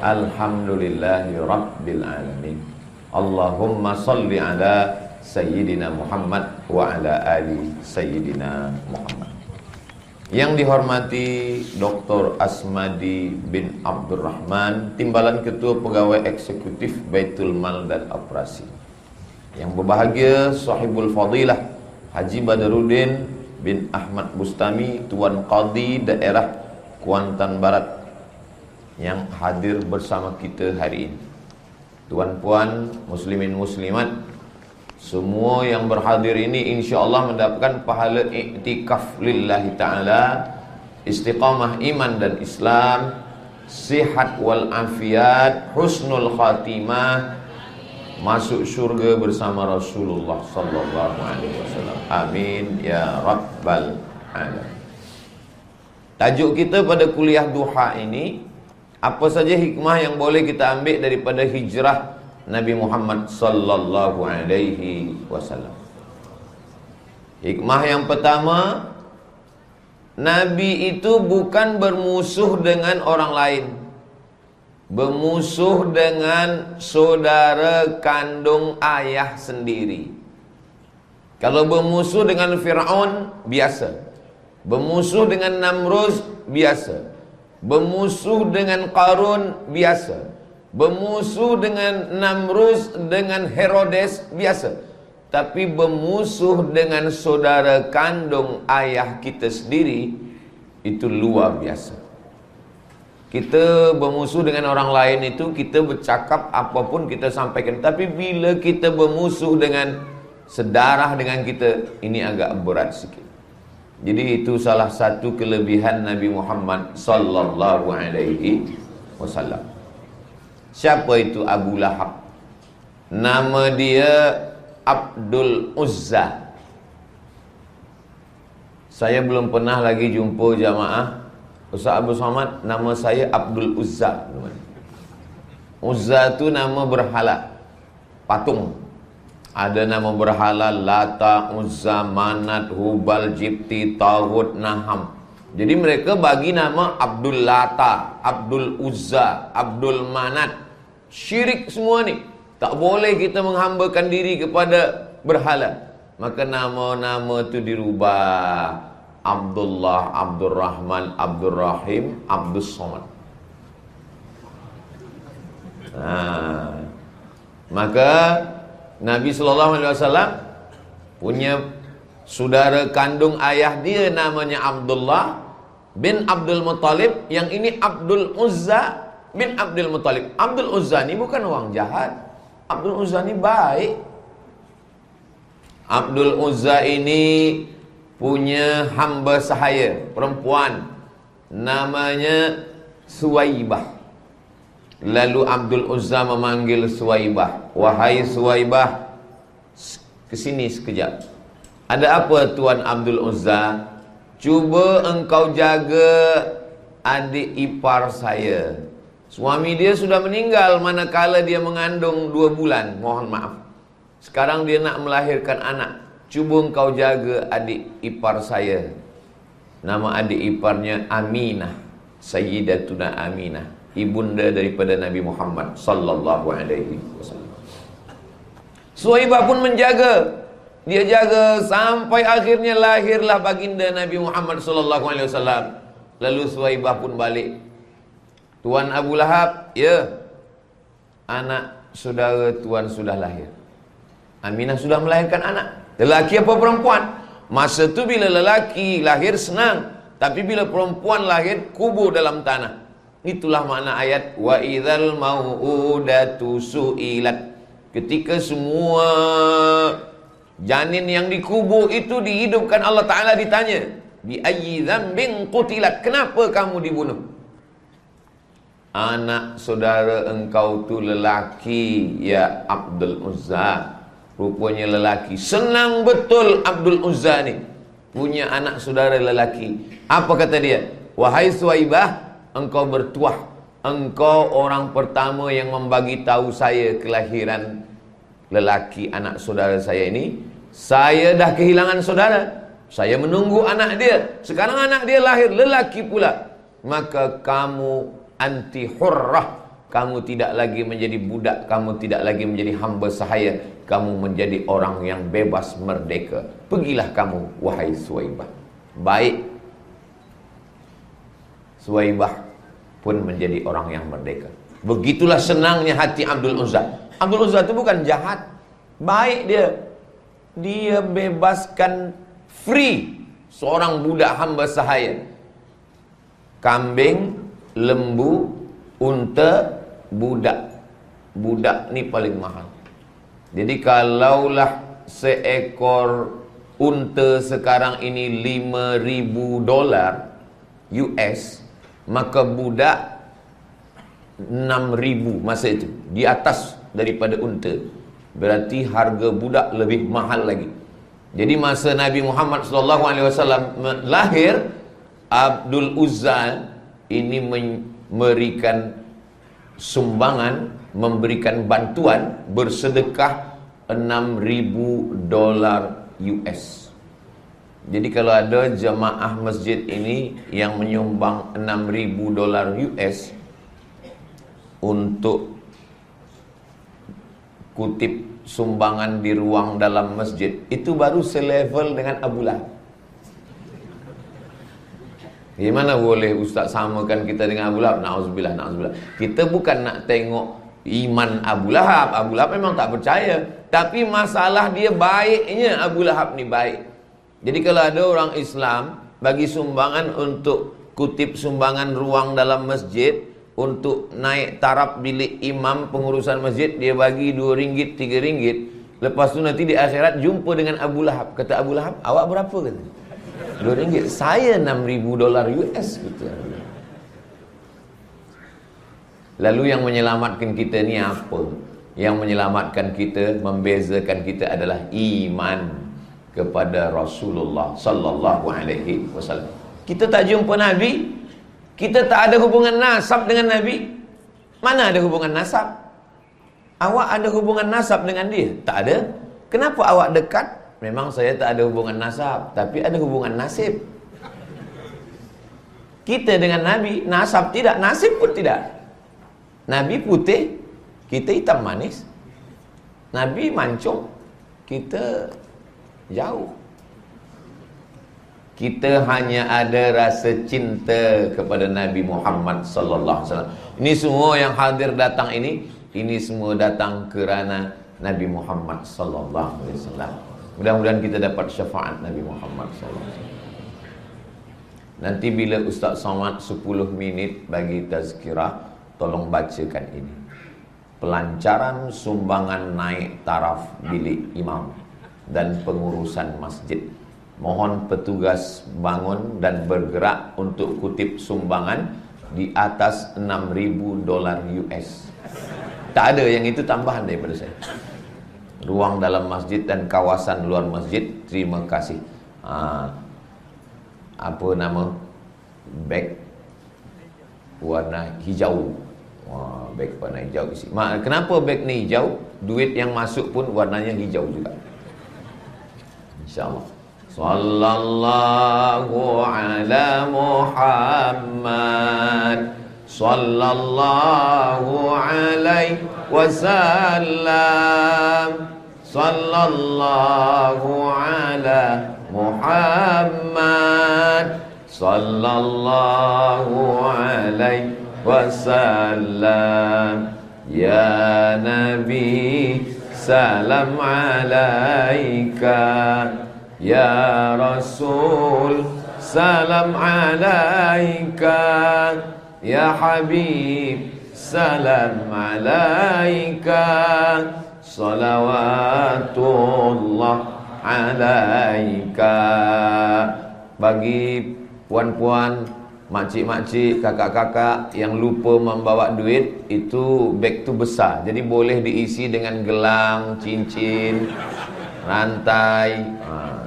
Alhamdulillahi Rabbil Alamin. Allahumma salli ala Sayyidina Muhammad wa ala ali Sayyidina Muhammad. Yang dihormati Dr. Asmadi bin Abdurrahman, Timbalan Ketua Pegawai Eksekutif Baitul Mal dan Operasi. Yang berbahagia Sahibul Fadilah Haji Badaruddin bin Ahmad Bustami, Tuan Qadi Daerah Kuantan Barat, yang hadir bersama kita hari ini. Tuan-puan, muslimin muslimat, semua yang berhadir ini insya-Allah mendapatkan pahala iktikaf lillahi ta'ala, istiqamah iman dan Islam, sihat wal afiat, husnul khatimah, masuk syurga bersama Rasulullah sallallahu alaihi wasallam. Amin ya rabbal alamin. Tajuk kita pada kuliah duha ini, apa saja hikmah yang boleh kita ambil daripada hijrah Nabi Muhammad sallallahu alaihi wasallam. Hikmah yang pertama, Nabi itu bukan bermusuh dengan orang lain, bermusuh dengan saudara kandung ayah sendiri. Kalau bermusuh dengan Fir'aun, biasa. Bermusuh dengan Namrud, biasa. Bermusuh dengan Qarun, biasa. Bermusuh dengan Namrud, dengan Herodes, biasa. Tapi bermusuh dengan saudara kandung ayah kita sendiri, itu luar biasa. Kita bermusuh dengan orang lain itu, kita bercakap apapun kita sampaikan. Tapi bila kita bermusuh dengan sedarah dengan kita, ini agak berat sikit. Jadi itu salah satu kelebihan Nabi Muhammad sallallahu alaihi wasallam. Siapa itu Abu Lahab? Nama dia Abdul Uzza. Saya belum pernah lagi jumpa jamaah Ustaz Abu Somad, nama saya Abdul Uzza. Uzza itu nama berhala, patung. Ada nama berhala Lata, Uzza, Manat, Hubal, Jibti, Taghut, Naham. Jadi mereka bagi nama Abdul Lata, Abdul Uzza, Abdul Manat. Syirik semua ni. Tak boleh kita menghambakan diri kepada berhala. Maka nama-nama itu dirubah. Abdullah, Abdul Rahman, Abdul Rahim, Abdul Somad. Maka Nabi SAW punya saudara kandung ayah dia namanya Abdullah bin Abdul Muttalib. Yang ini Abdul Uzza bin Abdul Muttalib. Abdul Uzza ni bukan orang jahat. Abdul Uzza ni baik. Abdul Uzza ini punya hamba sahaya, perempuan, namanya Suwaibah. Lalu Abdul Uzza memanggil Suwaibah, "Wahai Suwaibah, kesini sekejap." "Ada apa Tuan Abdul Uzza?" "Cuba engkau jaga adik ipar saya. Suami dia sudah meninggal manakala dia mengandung 2 bulan. Mohon maaf. Sekarang dia nak melahirkan anak. Cuba engkau jaga adik ipar saya." Nama adik iparnya Aminah, Sayyidatuna Aminah, ibunda daripada Nabi Muhammad sallallahu alaihi wasallam. Suwaibah pun menjaga. Dia jaga sampai akhirnya lahirlah baginda Nabi Muhammad sallallahu alaihi wasallam. Lalu Suwaibah pun balik. "Tuan Abu Lahab, ya, anak saudara tuan sudah lahir." Aminah sudah melahirkan anak. Lelaki apa perempuan? Masa tu bila lelaki lahir senang, tapi bila perempuan lahir kubur dalam tanah. Itulah makna ayat wa idzal mau'udatu su'ilat. Ketika semua janin yang dikubur itu dihidupkan, Allah Ta'ala ditanya, bi ayyi dzambin qutilat, kenapa kamu dibunuh? "Anak saudara engkau tu lelaki, ya Abdul Uzza." Rupanya lelaki. Senang betul Abdul Uzza ni punya anak saudara lelaki. Apa kata dia? "Wahai Suwaibah, engkau bertuah. Engkau orang pertama yang membagi tahu saya kelahiran lelaki anak saudara saya ini. Saya dah kehilangan saudara. Saya menunggu anak dia. Sekarang anak dia lahir lelaki pula. Maka kamu anti hurrah. kamu tidak lagi menjadi budak, kamu tidak lagi menjadi hamba sahaya, kamu menjadi orang yang bebas merdeka. Pergilah kamu, wahai Suwaibah. Baik, Suwaibah pun menjadi orang yang merdeka. Begitulah senangnya hati Abdul Uzza. Abdul Uzza itu bukan jahat, baik dia. Dia bebaskan free seorang budak hamba sahaya. Kambing, lembu, unta, budak. Budak ni paling mahal. Jadi kalaulah seekor unta sekarang ini $5,000 US, maka budak 6,000 masa itu, di atas daripada unta. Berarti harga budak lebih mahal lagi. Jadi masa Nabi Muhammad SAW lahir, Abdul Uzza ini memberikan sumbangan, memberikan bantuan, bersedekah $6,000 US. Jadi kalau ada jemaah masjid ini yang menyumbang $6,000 US untuk kutip sumbangan di ruang dalam masjid, itu baru selevel dengan Abu Lahab. Gimana boleh Ustaz samakan kita dengan Abu Lahab? Na'udzubillah, na'udzubillah. Kita bukan nak tengok iman Abu Lahab. Abu Lahab memang tak percaya, tapi masalah dia baiknya. Abu Lahab ni baik. Jadi kalau ada orang Islam bagi sumbangan untuk kutip sumbangan ruang dalam masjid, untuk naik taraf bilik imam pengurusan masjid, dia bagi RM2, RM3. Lepas tu nanti di akhirat jumpa dengan Abu Lahab. Kata Abu Lahab, awak berapa? Kata RM2. Saya $6,000 US. Kata. Lalu yang menyelamatkan kita ni apa? Yang menyelamatkan kita, membezakan kita adalah iman kepada Rasulullah sallallahu alaihi wasallam. Kita tak jumpa Nabi, kita tak ada hubungan nasab dengan Nabi. Mana ada hubungan nasab? Awak ada hubungan nasab dengan dia? Tak ada. Kenapa awak dekat? Memang saya tak ada hubungan nasab, tapi ada hubungan nasib. Kita dengan Nabi, nasab tidak, nasib pun tidak. Nabi putih, kita hitam manis. Nabi mancung, kita jauh. Kita hanya ada rasa cinta kepada Nabi Muhammad sallallahu alaihi wasallam. Ini semua yang hadir datang ini semua datang kerana Nabi Muhammad sallallahu alaihi wasallam. Mudah-mudahan kita dapat syafaat Nabi Muhammad sallallahu alaihi wasallam. Nanti bila Ustaz Somad 10 minit bagi tazkirah, tolong bacakan ini. Pelancaran sumbangan naik taraf bilik imam dan pengurusan masjid. Mohon petugas bangun dan bergerak untuk kutip sumbangan di atas $6,000 US. Tak ada, yang itu tambahan daripada saya. Ruang dalam masjid dan kawasan luar masjid, terima kasih. Apa nama? Beg warna hijau. Wah, beg warna hijau isi. Kenapa beg ni hijau? Duit yang masuk pun warnanya hijau juga. InsyaAllah. Sallallahu ala Muhammad, sallallahu alaihi wasallam, sallallahu ala Muhammad, sallallahu alaihi wasallam. Ya Nabi, salam alaika. Ya Rasul, salam alaika. Ya Habib, salam alaika. Salawatullah alaika. Bagi puan-puan, makcik-makcik, kakak-kakak yang lupa membawa duit, itu beg tu besar, jadi boleh diisi dengan gelang, cincin, rantai.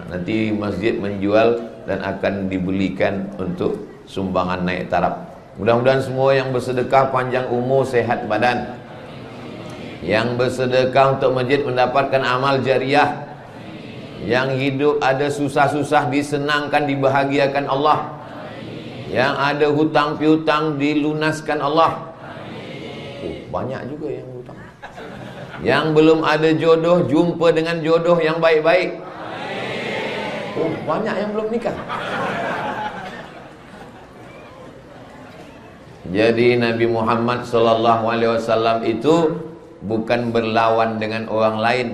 Nanti masjid menjual dan akan dibelikan untuk sumbangan naik taraf. Mudah-mudahan semua yang bersedekah panjang umur, sehat badan. Yang bersedekah untuk masjid mendapatkan amal jariah. Yang hidup ada susah-susah disenangkan, dibahagiakan Allah. Yang ada hutang piutang dilunaskan Allah. Oh, banyak juga yang hutang. Yang belum ada jodoh, jumpa dengan jodoh yang baik-baik. Oh, banyak yang belum nikah. Jadi Nabi Muhammad SAW itu bukan berlawan dengan orang lain,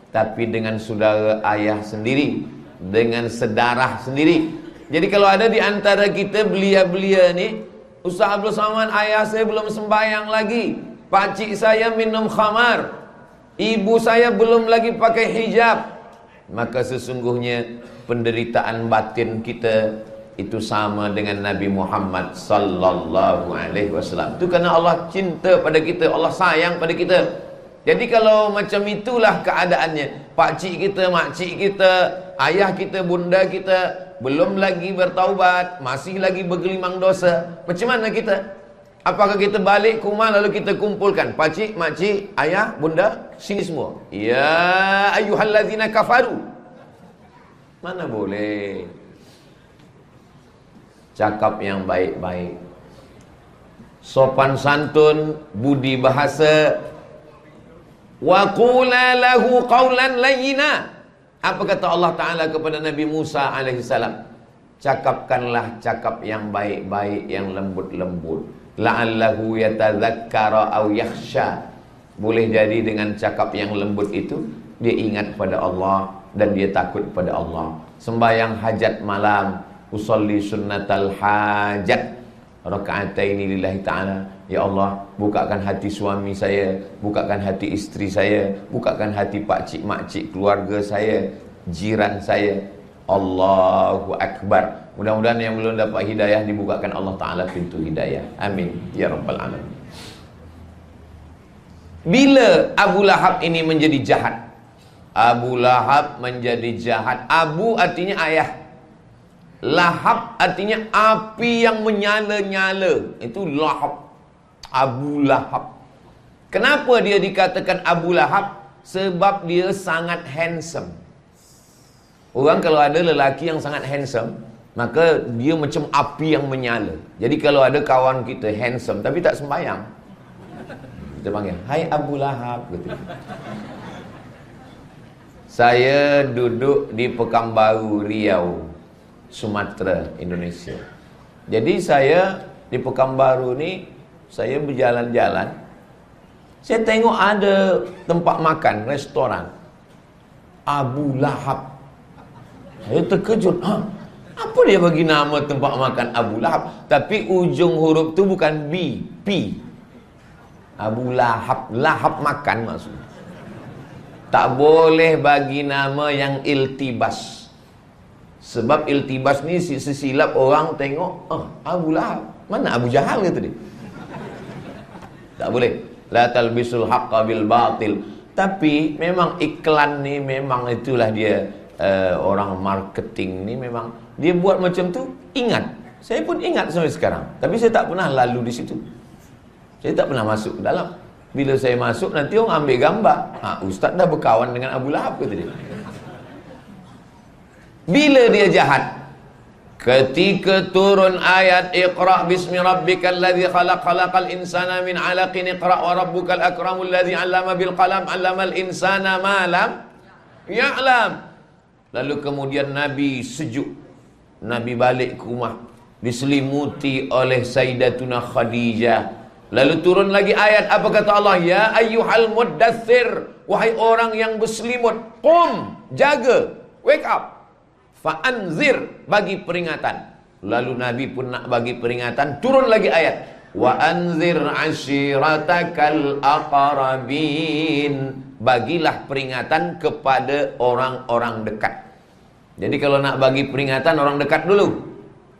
tapi dengan saudara ayah sendiri, dengan sedarah sendiri. Jadi kalau ada di antara kita belia-belia ni, Ustaz Abdul Somad, ayah saya belum sembahyang lagi, pakcik saya minum khamar, ibu saya belum lagi pakai hijab, maka sesungguhnya penderitaan batin kita itu sama dengan Nabi Muhammad sallallahu alaihi wasallam. Itu kerana Allah cinta pada kita, Allah sayang pada kita. Jadi kalau macam itulah keadaannya, pakcik kita, makcik kita, ayah kita, bunda kita belum lagi bertaubat, masih lagi bergelimang dosa, macam mana kita? Apakah kita balik ke rumah lalu kita kumpulkan pakcik, makcik, ayah, bunda, sini semua, ya ayyuhallazina kafaru? Mana boleh. Cakap yang baik-baik, sopan santun, budi bahasa. Wa qula lahu qawlan layyina. Apa kata Allah Ta'ala kepada Nabi Musa alaihissalam? Cakapkanlah cakap yang baik-baik, yang lembut-lembut. La'allahu yatadzakkara aw yakhsha. Boleh jadi dengan cakap yang lembut itu dia ingat pada Allah dan dia takut pada Allah. Sembahyang hajat malam, usolli sunnatal hajat, raka'ataini lillahi ta'ala. Ya Allah, bukakan hati suami saya, bukakan hati isteri saya, bukakan hati pakcik makcik keluarga saya, jiran saya. Allahu Akbar. Mudah-mudahan yang belum dapat hidayah dibukakan Allah Ta'ala pintu hidayah. Amin ya rabbal alamin. Bila Abu Lahab ini menjadi jahat, Abu Lahab menjadi jahat. Abu artinya ayah, Lahab artinya api yang menyala-nyala. Itu Lahab, Abu Lahab. Kenapa dia dikatakan Abu Lahab? Sebab dia sangat handsome. Orang kalau ada lelaki yang sangat handsome, maka dia macam api yang menyala. Jadi kalau ada kawan kita handsome tapi tak sembahyang, kita panggil, hai Abu Lahab, gitu. Saya duduk di Pekanbaru, Riau, Sumatera, Indonesia. Jadi saya di Pekanbaru ni, saya berjalan-jalan, saya tengok ada tempat makan, restoran Abu Lahab. Saya terkejut, apa dia bagi nama tempat makan Abu Lahab? Tapi ujung huruf tu bukan B, P. Abu Lahab, lahap makan maksudnya. Tak boleh bagi nama yang iltibas. Sebab iltibas ni sesilap orang tengok, Abu Lahab, mana Abu Jahal kata dia. Tak boleh. La talbisul haqqa bil batil. Tapi memang iklan ni memang itulah dia, orang marketing ni memang dia buat macam tu. Ingat, saya pun ingat sampai sekarang. Tapi saya tak pernah lalu di situ. Saya tak pernah masuk ke dalam. Bila saya masuk nanti orang ambil gambar, ustaz dah berkawan dengan Abu Lahab kata dia. Bila dia jahat? Ketika turun ayat Iqra bismi rabbikal ladzi khalaq, khalaqal insana min 'alaqin, Iqra wa rabbukal akramul ladzi 'allama bil qalam, 'allamal insana ma lam ya'lam. Lalu kemudian Nabi sejuk. Nabi balik ke rumah diselimuti oleh Sayyidatuna Khadijah. Lalu turun lagi ayat, apa kata Allah? Ya ayyuhal muddathir, wahai orang yang berselimut, qum, jaga, wake up, fa'anzir, bagi peringatan. Lalu Nabi pun nak bagi peringatan, turun lagi ayat, wa anzir ashiratakal aqrabin, bagilah peringatan kepada orang-orang dekat. Jadi kalau nak bagi peringatan orang dekat dulu,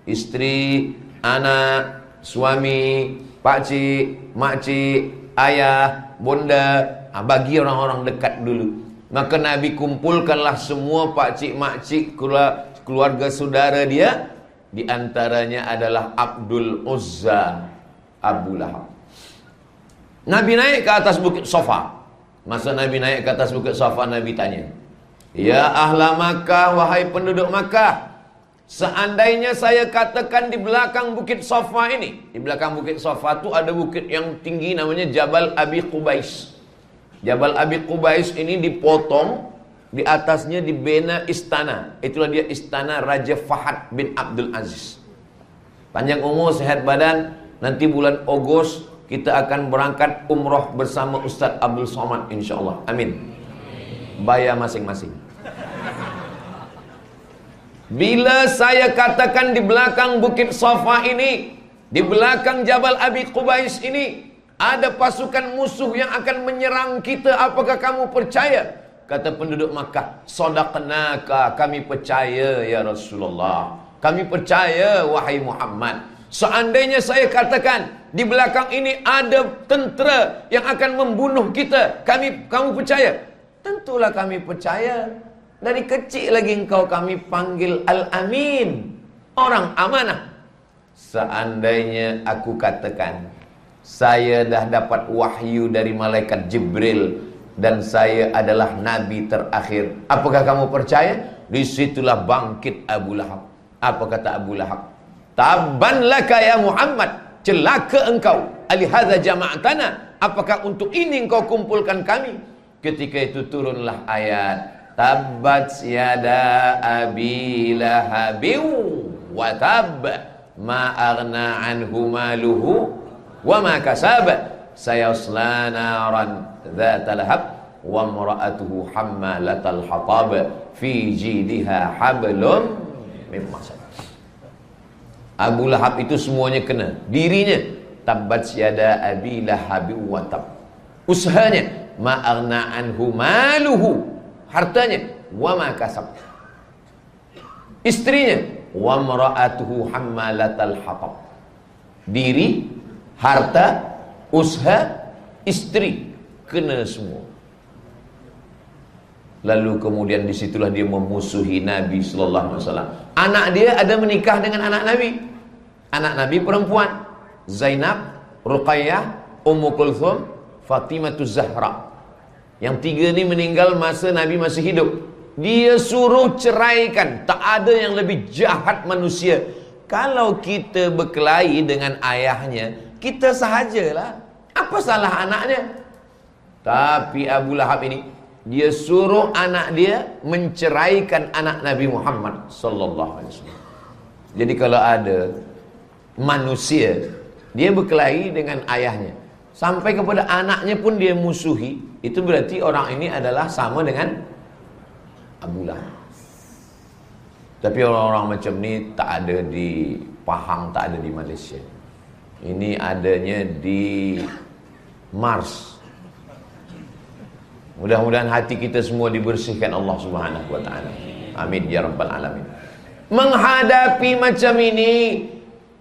isteri, anak, suami, pakcik, makcik, ayah, bunda, bagi orang-orang dekat dulu. Maka Nabi kumpulkanlah semua pakcik, makcik, keluarga saudara dia. Di antaranya adalah Abdul Uzza, Abu Lahab. Nabi naik ke atas bukit Safa. Masa Nabi naik ke atas bukit Safa, Nabi tanya, ya ahla Makkah, wahai penduduk Makkah, Seandainya saya katakan di belakang Bukit Safa ini, di belakang Bukit Safa itu ada bukit yang tinggi namanya Jabal Abi Qubais. Jabal Abi Qubais ini dipotong, di atasnya dibina istana. Itulah dia istana Raja Fahad bin Abdul Aziz. Panjang umur, sehat badan. Nanti bulan Agustus kita akan berangkat umroh bersama Ustaz Abdul Somad, insyaAllah. Amin. Bayar masing-masing. Bila saya katakan di belakang Bukit Safa ini, di belakang Jabal Abi Qubais ini, ada pasukan musuh yang akan menyerang kita, apakah kamu percaya? Kata penduduk Makkah, sadaqnaka, kami percaya ya Rasulullah. Kami percaya wahai Muhammad. Seandainya saya katakan di belakang ini ada tentera yang akan membunuh kita, kamu percaya? Tentulah kami percaya. Dari kecil lagi engkau kami panggil Al-Amin, orang amanah. Seandainya aku katakan saya dah dapat wahyu dari malaikat Jibril dan saya adalah nabi terakhir, apakah kamu percaya? Disitulah bangkit Abu Lahab. Apa kata Abu Lahab? Tabban laka ya Muhammad, celaka engkau, alihadza jama'tana, apakah untuk ini engkau kumpulkan kami? Ketika itu turunlah ayat Tabbat yada abi lahabin wa tab, ma aghna anhu maluhu wa ma kasab, sayasla naran dzata lahab wa imra'atuhu hammalatal hatab fi jidha hablum min masad. Abu Lahab itu semuanya kena. Dirinya tabbat yada abi lahabin wa tab. Usahanya ma aghna anhu maluhu, hartanya, wa ma kasab. Istrinya, wa mara'atuhu hammalatal hatab. Diri, harta, usaha, istri, kena semua. Lalu kemudian disitulah dia memusuhi Nabi sallallahu alaihi wasallam. Anak dia ada menikah dengan anak Nabi. Anak Nabi perempuan, Zainab, Ruqayyah, Ummu Kulthum, Fatimah Zahra. Yang tiga ni meninggal masa Nabi masih hidup. Dia suruh ceraikan. Tak ada yang lebih jahat manusia. Kalau kita berkelahi dengan ayahnya, kita sahajalah. Apa salah anaknya? Tapi Abu Lahab ini, dia suruh anak dia menceraikan anak Nabi Muhammad sallallahu alaihi wasallam. Jadi kalau ada manusia, dia berkelahi dengan ayahnya, sampai kepada anaknya pun dia musuhi, itu berarti orang ini adalah sama dengan Abu Lahab. Tapi orang-orang macam ni tak ada di Pahang, tak ada di Malaysia. Ini adanya di Mars. Mudah-mudahan hati kita semua dibersihkan Allah Subhanahu wa taala. Amin ya rabbal alamin. Menghadapi macam ini,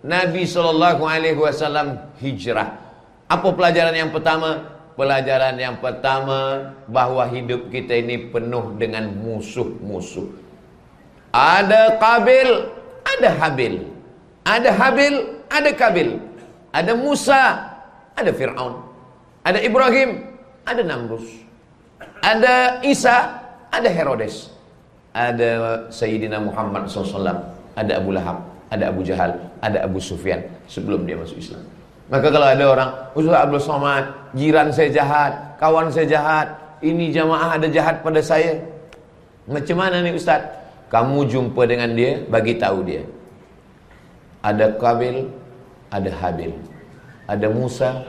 Nabi sallallahu alaihi wasallam hijrah. Apa pelajaran yang pertama? Pelajaran yang pertama, bahwa hidup kita ini penuh dengan musuh-musuh. Ada Qabil, ada Habil. Ada Habil, ada Qabil. Ada Musa, ada Fir'aun. Ada Ibrahim, ada Namrus. Ada Isa, ada Herodes. Ada Sayyidina Muhammad SAW. Ada Abu Lahab, ada Abu Jahal, ada Abu Sufyan sebelum dia masuk Islam. Maka kalau ada orang, Ustaz Abdul Somad, jiran saya jahat, kawan saya jahat, ini jamaah ada jahat pada saya, macam mana ni Ustaz? Kamu jumpa dengan dia, bagi tahu dia. Ada Qabil, ada Habil. Ada Musa,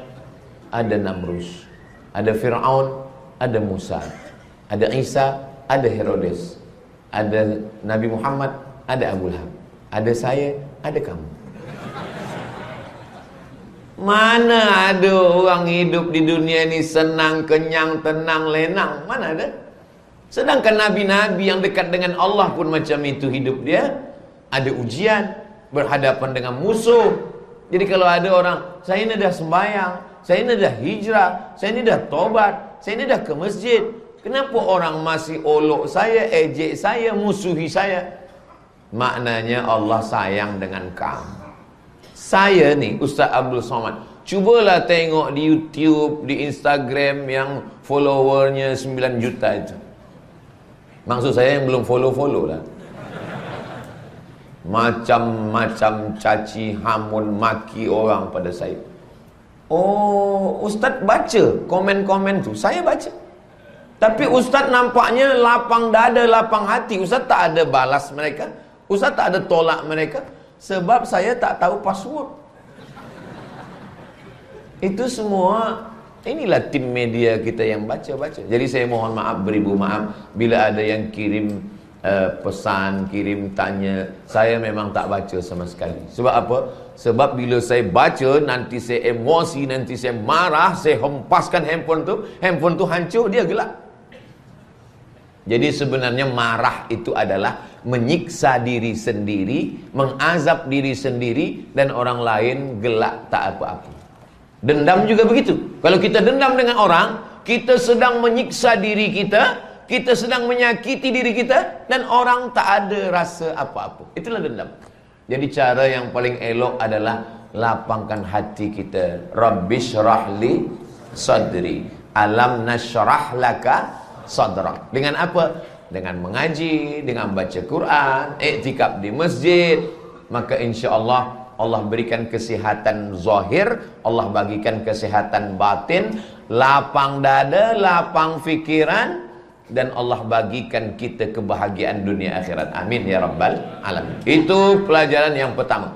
ada Namrus. Ada Fir'aun, ada Musa. Ada Isa, ada Herodes. Ada Nabi Muhammad, ada Abu Lahab. Ada saya, ada kamu. Mana ada orang hidup di dunia ini senang, kenyang, tenang, lenang? Mana ada? Sedangkan Nabi-Nabi yang dekat dengan Allah pun macam itu hidup dia. Ada ujian, berhadapan dengan musuh. Jadi kalau ada orang, saya ini dah sembahyang, saya ini dah hijrah, saya ini dah tobat, saya ini dah ke masjid, kenapa orang masih olok saya, ejek saya, musuhi saya? Maknanya Allah sayang dengan kamu. Saya ni Ustaz Abdul Somad, cubalah tengok di YouTube, di Instagram yang followernya 9 juta itu. Maksud saya yang belum follow-follow lah. macam-macam caci, hamun, maki orang pada saya. Oh, Ustaz baca komen-komen tu. Saya baca. Tapi Ustaz nampaknya lapang dada, lapang hati. Ustaz tak ada balas mereka. Ustaz tak ada tolak mereka. Sebab saya tak tahu password. Itu semua, inilah tim media kita yang baca-baca. Jadi saya mohon maaf, beribu maaf bila ada yang kirim pesan, kirim tanya. Saya memang tak baca sama sekali. Sebab apa? Sebab bila saya baca, nanti saya emosi, nanti saya marah, saya hempaskan handphone tu hancur, dia gelap. Jadi sebenarnya marah itu adalah menyiksa diri sendiri, mengazab diri sendiri, dan orang lain gelak tak apa-apa. Dendam juga begitu. Kalau kita dendam dengan orang, kita sedang menyiksa diri kita, kita sedang menyakiti diri kita, dan orang tak ada rasa apa-apa. Itulah dendam. Jadi cara yang paling elok adalah lapangkan hati kita. Rabbishrahli sadri, alam nashrah laka sadrak. Dengan apa? Dengan mengaji, dengan baca Quran, iktikaf di masjid. Maka insya-Allah Allah berikan kesihatan zahir, Allah bagikan kesihatan batin, lapang dada, lapang fikiran, dan Allah bagikan kita kebahagiaan dunia akhirat. Amin ya rabbal alamin. Itu pelajaran yang pertama.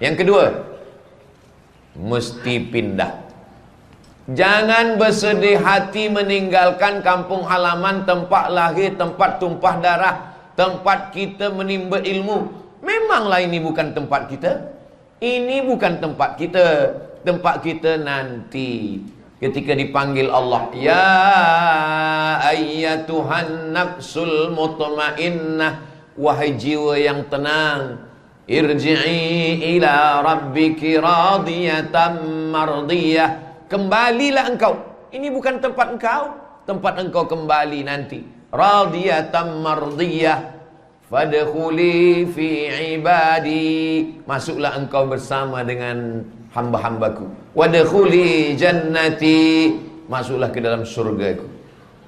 Yang kedua, mesti pindah. Jangan bersedih hati meninggalkan kampung halaman, tempat lahir, tempat tumpah darah, tempat kita menimba ilmu. Memanglah ini bukan tempat kita. Ini bukan tempat kita. Tempat kita nanti ketika dipanggil Allah, ya ayyatuhan nafsul mutmainnah, wahai jiwa yang tenang, irji'i ila rabbiki radiyatan mardiyah, kembalilah engkau. Ini bukan tempat engkau, tempat engkau kembali nanti. Radiyatan mardiyah, fadkhuli fi ibadi, masuklah engkau bersama dengan hamba-hambaku. Wadkhuli jannati, masuklah ke dalam surgaku.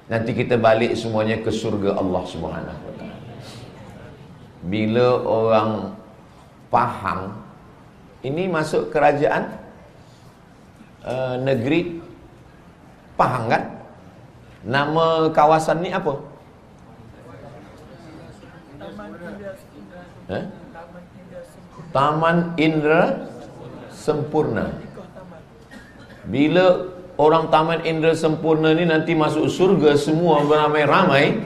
Nanti kita balik semuanya ke surga Allah Subhanahu wa taala. Bila orang Pahang ini masuk kerajaan negeri Pahang kan? Nama kawasan ni apa? Taman Indra Sempurna. Bila orang Taman Indra Sempurna ni nanti masuk surga semua beramai-ramai,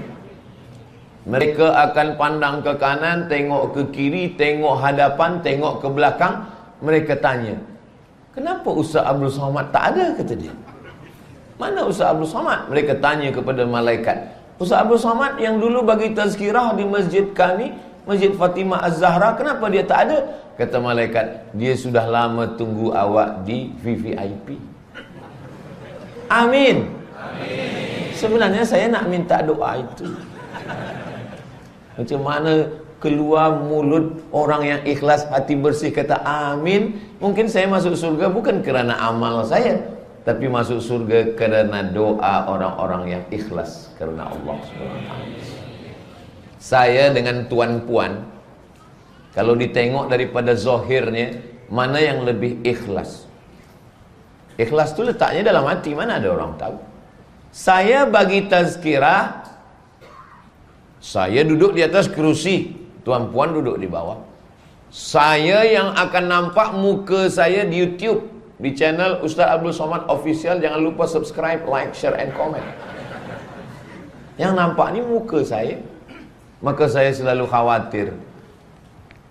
mereka akan pandang ke kanan, tengok ke kiri, tengok hadapan, tengok ke belakang. Mereka tanya, kenapa Ustaz Abdul Somad tak ada, kata dia. Mana Ustaz Abdul Somad? Mereka tanya kepada malaikat, Ustaz Abdul Somad yang dulu bagi tazkirah di masjid kami, Masjid Fatimah Az-Zahra, kenapa dia tak ada? Kata malaikat, dia sudah lama tunggu awak di VVIP. Amin. Sebenarnya saya nak minta doa itu. Macam mana keluar mulut orang yang ikhlas, hati bersih, kata amin. Mungkin saya masuk surga bukan kerana amal saya, tapi masuk surga kerana doa orang-orang yang ikhlas kerana Allah SWT. Saya dengan tuan-puan, kalau ditengok daripada zahirnya, mana yang lebih ikhlas? Ikhlas tu letaknya dalam hati, mana ada orang tahu. Saya bagi tazkirah, saya duduk di atas kerusi, tuan-puan duduk di bawah. Saya yang akan nampak muka saya di YouTube, di channel Ustaz Abdul Somad Official. Jangan lupa subscribe, like, share, and comment. Yang nampak ni muka saya. Maka saya selalu khawatir,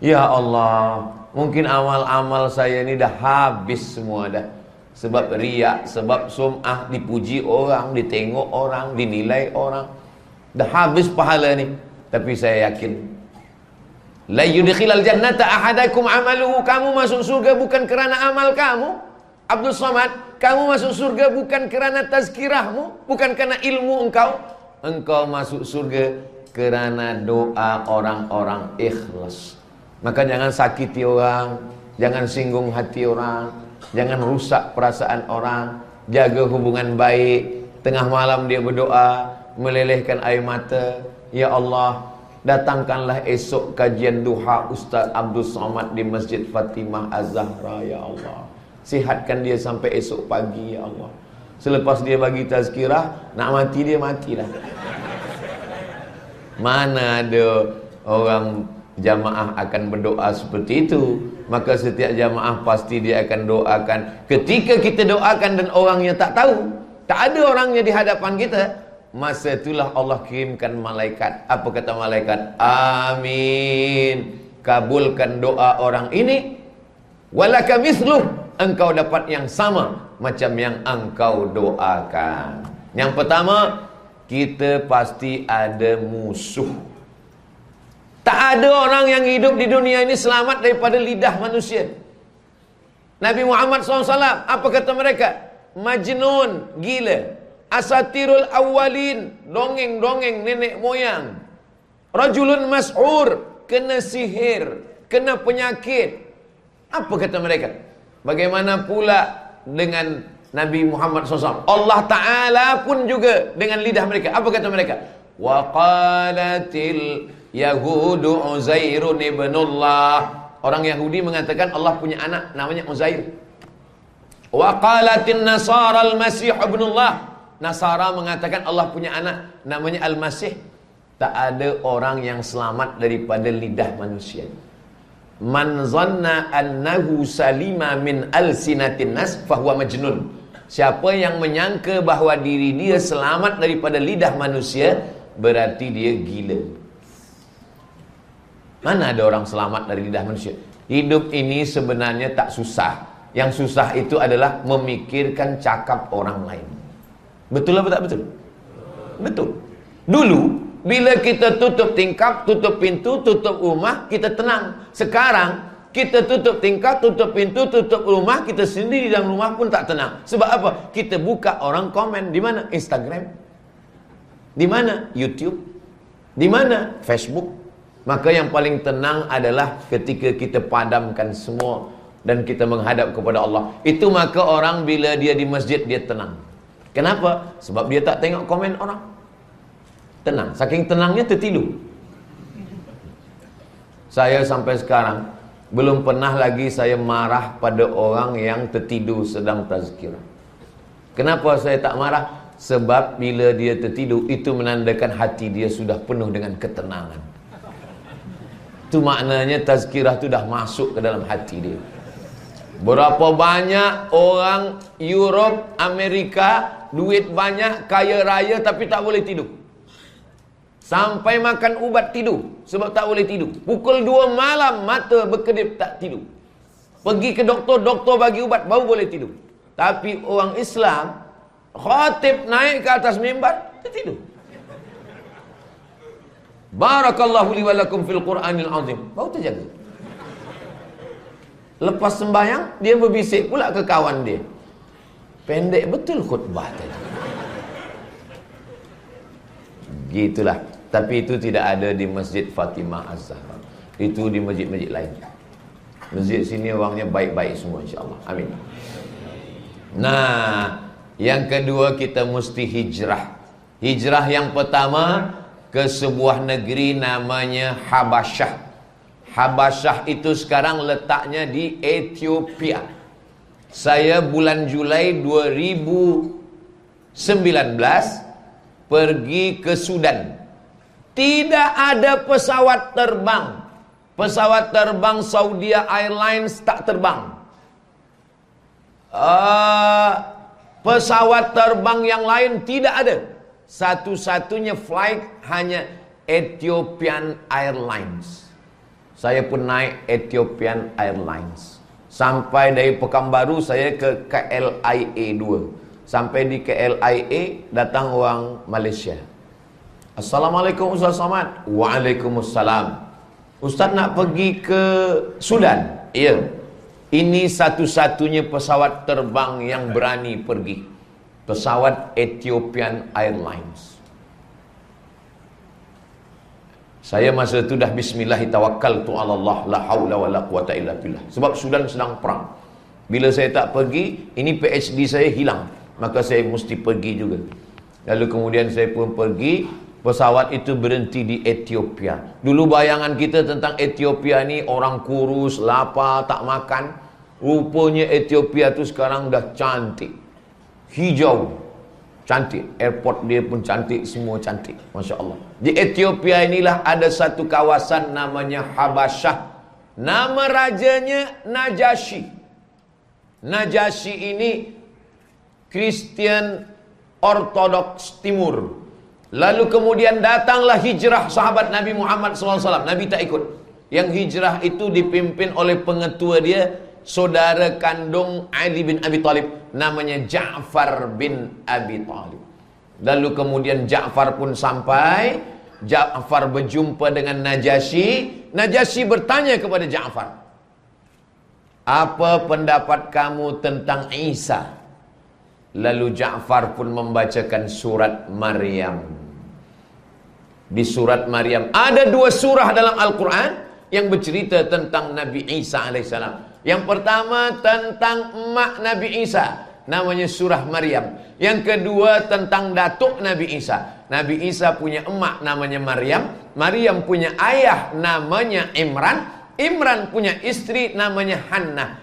ya Allah, mungkin amal-amal saya ni dah habis semua dah. Sebab riak, sebab sum'ah, dipuji orang, ditengok orang, dinilai orang. Dah habis pahala ni. Tapi saya yakin, la yudkhilal jannata ahadakum amaluhu, kamu masuk surga bukan kerana amal kamu. Abdul Somad, kamu masuk surga bukan kerana tazkirahmu, bukan kerana ilmu engkau. Engkau masuk surga kerana doa orang-orang ikhlas. Maka jangan sakiti orang, jangan singgung hati orang, jangan rusak perasaan orang. Jaga hubungan baik. Tengah malam dia berdoa, melelehkan air mata, ya Allah, Datangkanlah esok kajian duha Ustaz Abdul Somad di Masjid Fatimah Az-Zahra, ya Allah. Sihatkan dia sampai esok pagi, ya Allah. Selepas dia bagi tazkirah, nak mati dia matilah. Mana ada orang jamaah akan berdoa seperti itu. Maka setiap jamaah pasti dia akan doakan. Ketika kita doakan dan orangnya tak tahu, tak ada orangnya di hadapan kita, masa itulah Allah kirimkan malaikat. Apa kata malaikat? Amin. Kabulkan doa orang ini. Walaka misluh. Engkau dapat yang sama macam yang engkau doakan. Yang pertama, kita pasti ada musuh. Tak ada orang yang hidup di dunia ini selamat daripada lidah manusia. Nabi Muhammad SAW, apa kata mereka? Majnun, gila. Asatirul awwalin, dongeng-dongeng nenek moyang. Rajulun mas'ur, kena sihir, kena penyakit. Apa kata mereka? Bagaimana pula dengan Nabi Muhammad SAW? Allah Ta'ala pun juga dengan lidah mereka. Apa kata mereka? Wa qalatil Yahudu Uzairun ibnullah. Orang Yahudi mengatakan Allah punya anak namanya Uzair. Wa qalatin Nasara al-Masih ibnullah. Nasara mengatakan Allah punya anak namanya Al-Masih. Tak ada orang yang selamat daripada lidah manusia. Man zanna annahu salima min alsinatin nas fahuwa majnun. Siapa yang menyangka bahawa diri dia selamat daripada lidah manusia, berarti dia gila. Mana ada orang selamat dari lidah manusia? Hidup ini sebenarnya tak susah. Yang susah itu adalah memikirkan cakap orang lain. Betul atau tak betul? Betul. Dulu bila kita tutup tingkap, tutup pintu, tutup rumah, kita tenang. Sekarang kita tutup tingkap, tutup pintu, tutup rumah, kita sendiri dalam rumah pun tak tenang. Sebab apa? Kita buka orang komen. Di mana? Instagram. Di mana? YouTube. Di mana? Facebook. Maka yang paling tenang adalah ketika kita padamkan semua dan kita menghadap kepada Allah. Itu maka orang bila dia di masjid dia tenang. Kenapa? Sebab dia tak tengok komen orang. Tenang. Saking tenangnya tertidur. Saya sampai sekarang belum pernah lagi saya marah pada orang yang tertidur sedang tazkirah. Kenapa saya tak marah? Sebab bila dia tertidur, itu menandakan hati dia sudah penuh dengan ketenangan. Itu maknanya tazkirah itu dah masuk ke dalam hati dia. Berapa banyak orang Europe, Amerika, duit banyak, kaya raya tapi tak boleh tidur. Sampai makan ubat tidur sebab tak boleh tidur. Pukul 2 malam mata berkedip tak tidur. Pergi ke doktor, doktor bagi ubat baru boleh tidur. Tapi orang Islam, khatib naik ke atas mimbar tertidur. Barakallahu li wa lakum fil Qur'anil azim. Baru terjaga. Lepas sembahyang dia berbisik pula ke kawan dia. Pendek betul khutbah tadi. Gitulah. Tapi itu tidak ada di Masjid Fatimah Az-Zahra. Itu di masjid-masjid lain. Masjid sini orangnya baik-baik semua insya-Allah. Amin. Nah, yang kedua kita mesti hijrah. Hijrah yang pertama ke sebuah negeri namanya Habasyah. Habasyah itu sekarang letaknya di Ethiopia. Saya bulan Julai 2019 pergi ke Sudan. Tidak ada pesawat terbang. Pesawat terbang Saudi Airlines tak terbang. Pesawat terbang yang lain tidak ada. Satu-satunya flight hanya Ethiopian Airlines. Saya pun naik Ethiopian Airlines. Sampai dari Pekanbaru saya ke KLIA 2. Sampai di KLIA datang orang Malaysia. Assalamualaikum Ustaz Somad. Waalaikumsalam. Ustaz nak pergi ke Sudan? Ya. Ini satu-satunya pesawat terbang yang berani pergi. Pesawat Ethiopian Airlines. Saya masa itu dah bismillahirrahmanirrahim, Allah la haula wala quwata illa billah. Sebab Sudan sedang perang. Bila saya tak pergi, ini PhD saya hilang. Maka saya mesti pergi juga. Lalu kemudian saya pun pergi. Pesawat itu berhenti di Ethiopia. Dulu bayangan kita tentang Ethiopia ni orang kurus, lapar, tak makan. Rupanya Ethiopia tu sekarang dah cantik. Hijau. Cantik. Airport dia pun cantik, semua cantik. Masya Allah. Di Ethiopia inilah ada satu kawasan namanya Habasyah. Nama rajanya Najasyi. Najasyi ini Kristian Ortodoks Timur. Lalu kemudian datanglah hijrah sahabat Nabi Muhammad SAW. Nabi tak ikut. Yang hijrah itu dipimpin oleh pengetua dia, saudara kandung Ali bin Abi Thalib, namanya Ja'far bin Abi Thalib. Lalu kemudian Ja'far pun sampai. Ja'far berjumpa dengan Najasyi. Najasyi bertanya kepada Ja'far, apa pendapat kamu tentang Isa? Lalu Ja'far pun membacakan surat Maryam. Di surat Maryam ada 2 surah dalam Al-Quran yang bercerita tentang Nabi Isa alaihissalam. Yang pertama tentang emak Nabi Isa, namanya surah Maryam. Yang kedua tentang datuk Nabi Isa. Nabi Isa punya emak namanya Maryam. Maryam punya ayah namanya Imran. Imran punya istri namanya Hannah.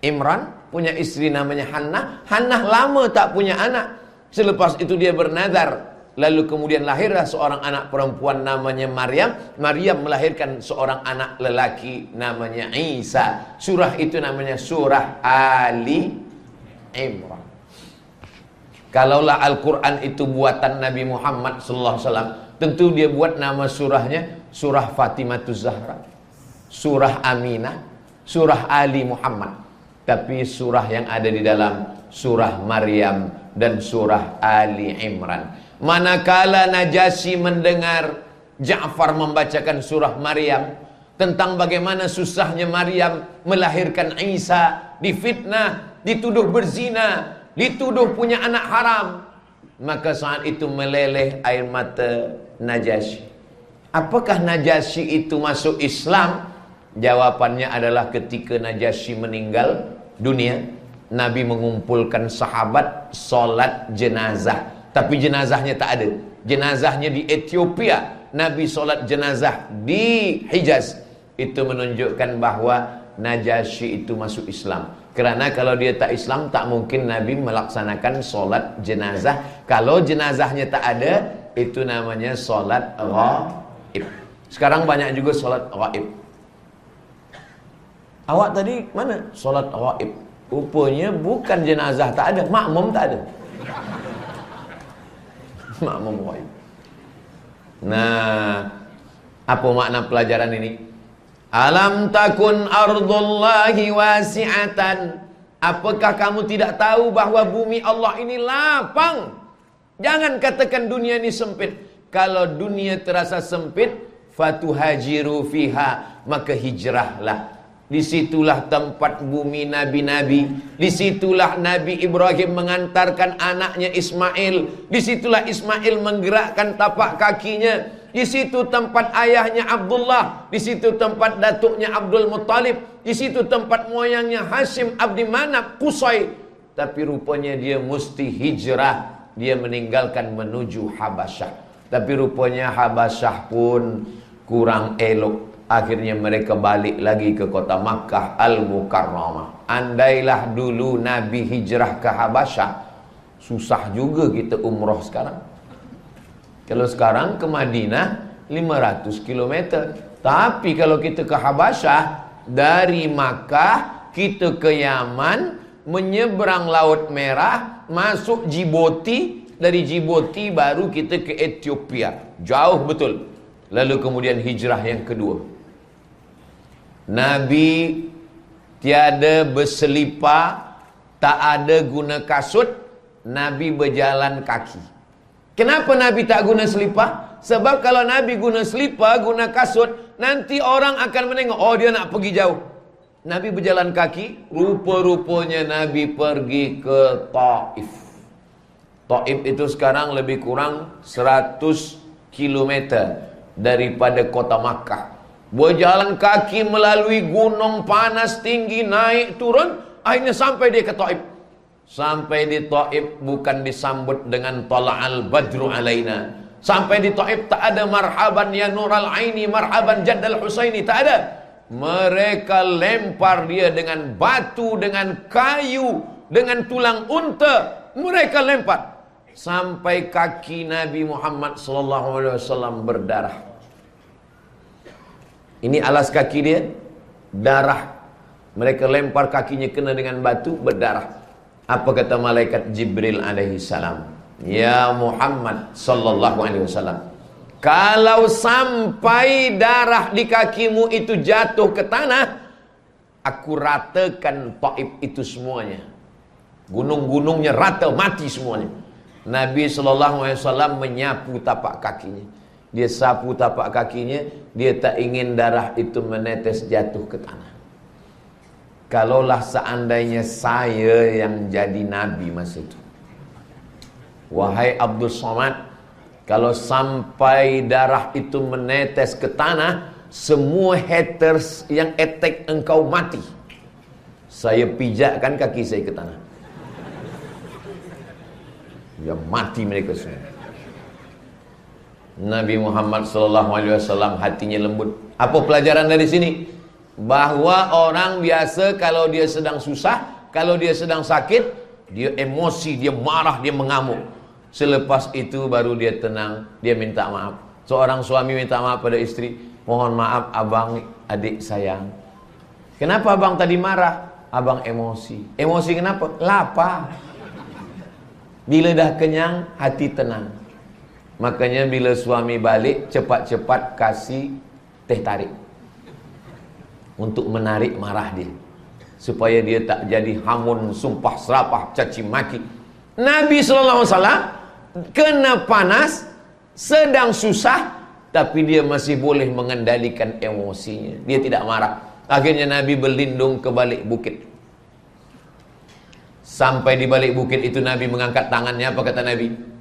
Imran punya istri namanya Hannah. Hannah lama tak punya anak. Selepas itu dia bernazar. Lalu kemudian lahirlah seorang anak perempuan namanya Maryam. Maryam melahirkan seorang anak lelaki namanya Isa. Surah itu namanya surah Ali Imran. Kalaulah Al-Quran itu buatan Nabi Muhammad SAW, tentu dia buat nama surahnya surah Fatimatuz Zahra, surah Aminah, surah Ali Muhammad. Tapi surah yang ada di dalam surah Maryam dan surah Ali Imran. Manakala Najasyi mendengar Ja'far membacakan surah Maryam tentang bagaimana susahnya Maryam melahirkan Isa, difitnah, dituduh berzina, dituduh punya anak haram, maka saat itu meleleh air mata Najasyi. Apakah Najasyi itu masuk Islam? Jawabannya adalah ketika Najasyi meninggal dunia, Nabi mengumpulkan sahabat solat jenazah. Tapi jenazahnya tak ada. Jenazahnya di Ethiopia. Nabi solat jenazah di Hijaz. Itu menunjukkan bahawa Najasyi itu masuk Islam. Kerana kalau dia tak Islam, tak mungkin Nabi melaksanakan solat jenazah. Kalau jenazahnya tak ada, itu namanya solat ghaib. Sekarang banyak juga solat ghaib. Awak tadi mana? Solat ghaib. Rupanya bukan jenazah tak ada, makmum tak ada. Makmum ghaib. Nah, apa makna pelajaran ini? Alam takun ardullahi wasi'atan. Apakah kamu tidak tahu bahwa bumi Allah ini lapang? Jangan katakan dunia ini sempit. Kalau dunia terasa sempit, fatuhajiru fiha, maka hijrahlah. Disitulah tempat bumi nabi-nabi. Disitulah Nabi Ibrahim mengantarkan anaknya Ismail. Disitulah Ismail menggerakkan tapak kakinya. Di situ tempat ayahnya Abdullah. Di situ tempat datuknya Abdul Muttalib. Di situ tempat moyangnya Hashim Abdi Manaf Qusay. Tapi rupanya dia mesti hijrah. Dia meninggalkan menuju Habasyah. Tapi rupanya Habasyah pun kurang elok. Akhirnya mereka balik lagi ke kota Makkah Al-Mukarramah. Andailah dulu Nabi hijrah ke Habasyah, susah juga kita umrah sekarang. Kalau sekarang ke Madinah 500 km. Tapi kalau kita ke Habasyah, dari Makkah kita ke Yaman, menyeberang Laut Merah, masuk Djibouti, dari Djibouti baru kita ke Ethiopia. Jauh betul. Lalu kemudian hijrah yang kedua. Nabi tiada berselipar, tak ada guna kasut, Nabi berjalan kaki. Kenapa Nabi tak guna selipar? Sebab kalau Nabi guna selipar, guna kasut, nanti orang akan menengok, oh dia nak pergi jauh. Nabi berjalan kaki, rupa-rupanya Nabi pergi ke Taif. Taif itu sekarang lebih kurang 100 km daripada kota Makkah. Berjalan kaki melalui gunung panas tinggi, naik turun, akhirnya sampai dia ke Taif. Sampai di Taif bukan disambut dengan tala'al badru alaina. Sampai di Taif tak ada marhaban ya Nural Aini, marhaban Jaddal Husaini, tak ada. Mereka lempar dia dengan batu, dengan kayu, dengan tulang unta. Mereka lempar sampai kaki Nabi Muhammad SAW berdarah. Ini alas kaki dia, darah. Mereka lempar kakinya kena dengan batu, berdarah. Apa kata malaikat Jibril alaihi salam? Ya Muhammad sallallahu alaihi wasallam, kalau sampai darah di kakimu itu jatuh ke tanah, aku ratakan Taif itu semuanya. Gunung-gunungnya rata, mati semuanya. Nabi sallallahu alaihi wasallam menyapu tapak kakinya. Dia sapu tapak kakinya, dia tak ingin darah itu menetes jatuh ke tanah. Kalaulah seandainya saya yang jadi nabi masa itu, wahai Abdul Somad, kalau sampai darah itu menetes ke tanah, semua haters yang attack engkau mati. Saya pijakkan kaki saya ke tanah. Ya mati mereka semua. Nabi Muhammad SAW hatinya lembut. Apa pelajaran dari sini? Bahwa orang biasa kalau dia sedang susah, kalau dia sedang sakit, dia emosi, dia marah, dia mengamuk. Selepas itu baru dia tenang, dia minta maaf. Seorang suami minta maaf pada istri, mohon maaf abang, adik sayang. Kenapa abang tadi marah? Abang emosi. Emosi kenapa? Lapar. Bila dah kenyang, hati tenang. Makanya bila suami balik, cepat-cepat kasih teh tarik untuk menarik marah dia, supaya dia tak jadi hamun, sumpah serapah, caci maki. Nabi SAW kena panas, sedang susah, tapi dia masih boleh mengendalikan emosinya. Dia tidak marah. Akhirnya Nabi berlindung ke balik bukit. Sampai di balik bukit itu Nabi mengangkat tangannya. Apa kata Nabi?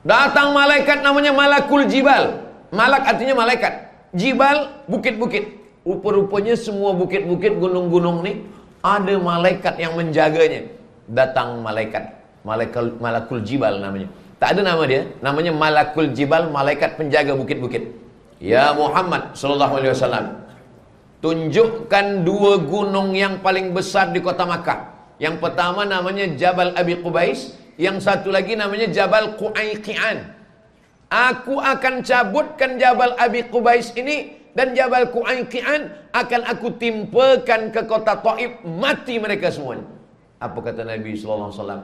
Datang malaikat namanya Malakul Jibal. Malak artinya malaikat, Jibal bukit-bukit. Rupa-rupanya semua bukit-bukit, gunung-gunung ni ada malaikat yang menjaganya. Datang malaikat, Malakul Jibal namanya. Tak ada nama dia, namanya Malakul Jibal, malaikat penjaga bukit-bukit. Ya Muhammad sallallahu alaihi wasallam, tunjukkan dua gunung yang paling besar di kota Makkah. Yang pertama namanya Jabal Abi Qubais, yang satu lagi namanya Jabal Qu'ayqi'an. Aku akan cabutkan Jabal Abi Qubais ini, dan Jabal Qu'ayqi'an akan aku timpakan ke kota Taif, mati mereka semuanya. Apa kata Nabi sallallahu alaihi wasallam?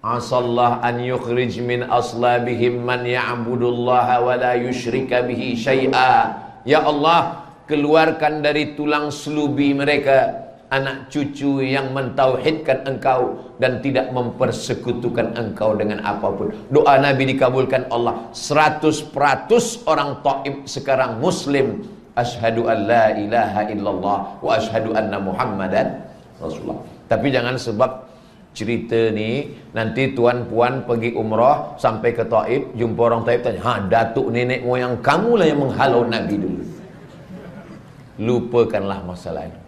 Asallah an yukhrij min aslabihim man ya'budullaha wa la yusyrika bihi syai'a. Ya Allah, keluarkan dari tulang selubi mereka anak cucu yang mentauhidkan engkau dan tidak mempersekutukan engkau dengan apapun. Doa Nabi dikabulkan Allah. 100% orang Taif sekarang muslim. Asyhadu an la ilaha illallah wa asyhadu anna Muhammadan Rasulullah. Tapi jangan sebab cerita ni nanti tuan-puan pergi umrah sampai ke Taif, jumpa orang Taif tanya, "Ha, datuk nenek moyang kamulah yang menghalau Nabi dulu." Lupakanlah masalah ini.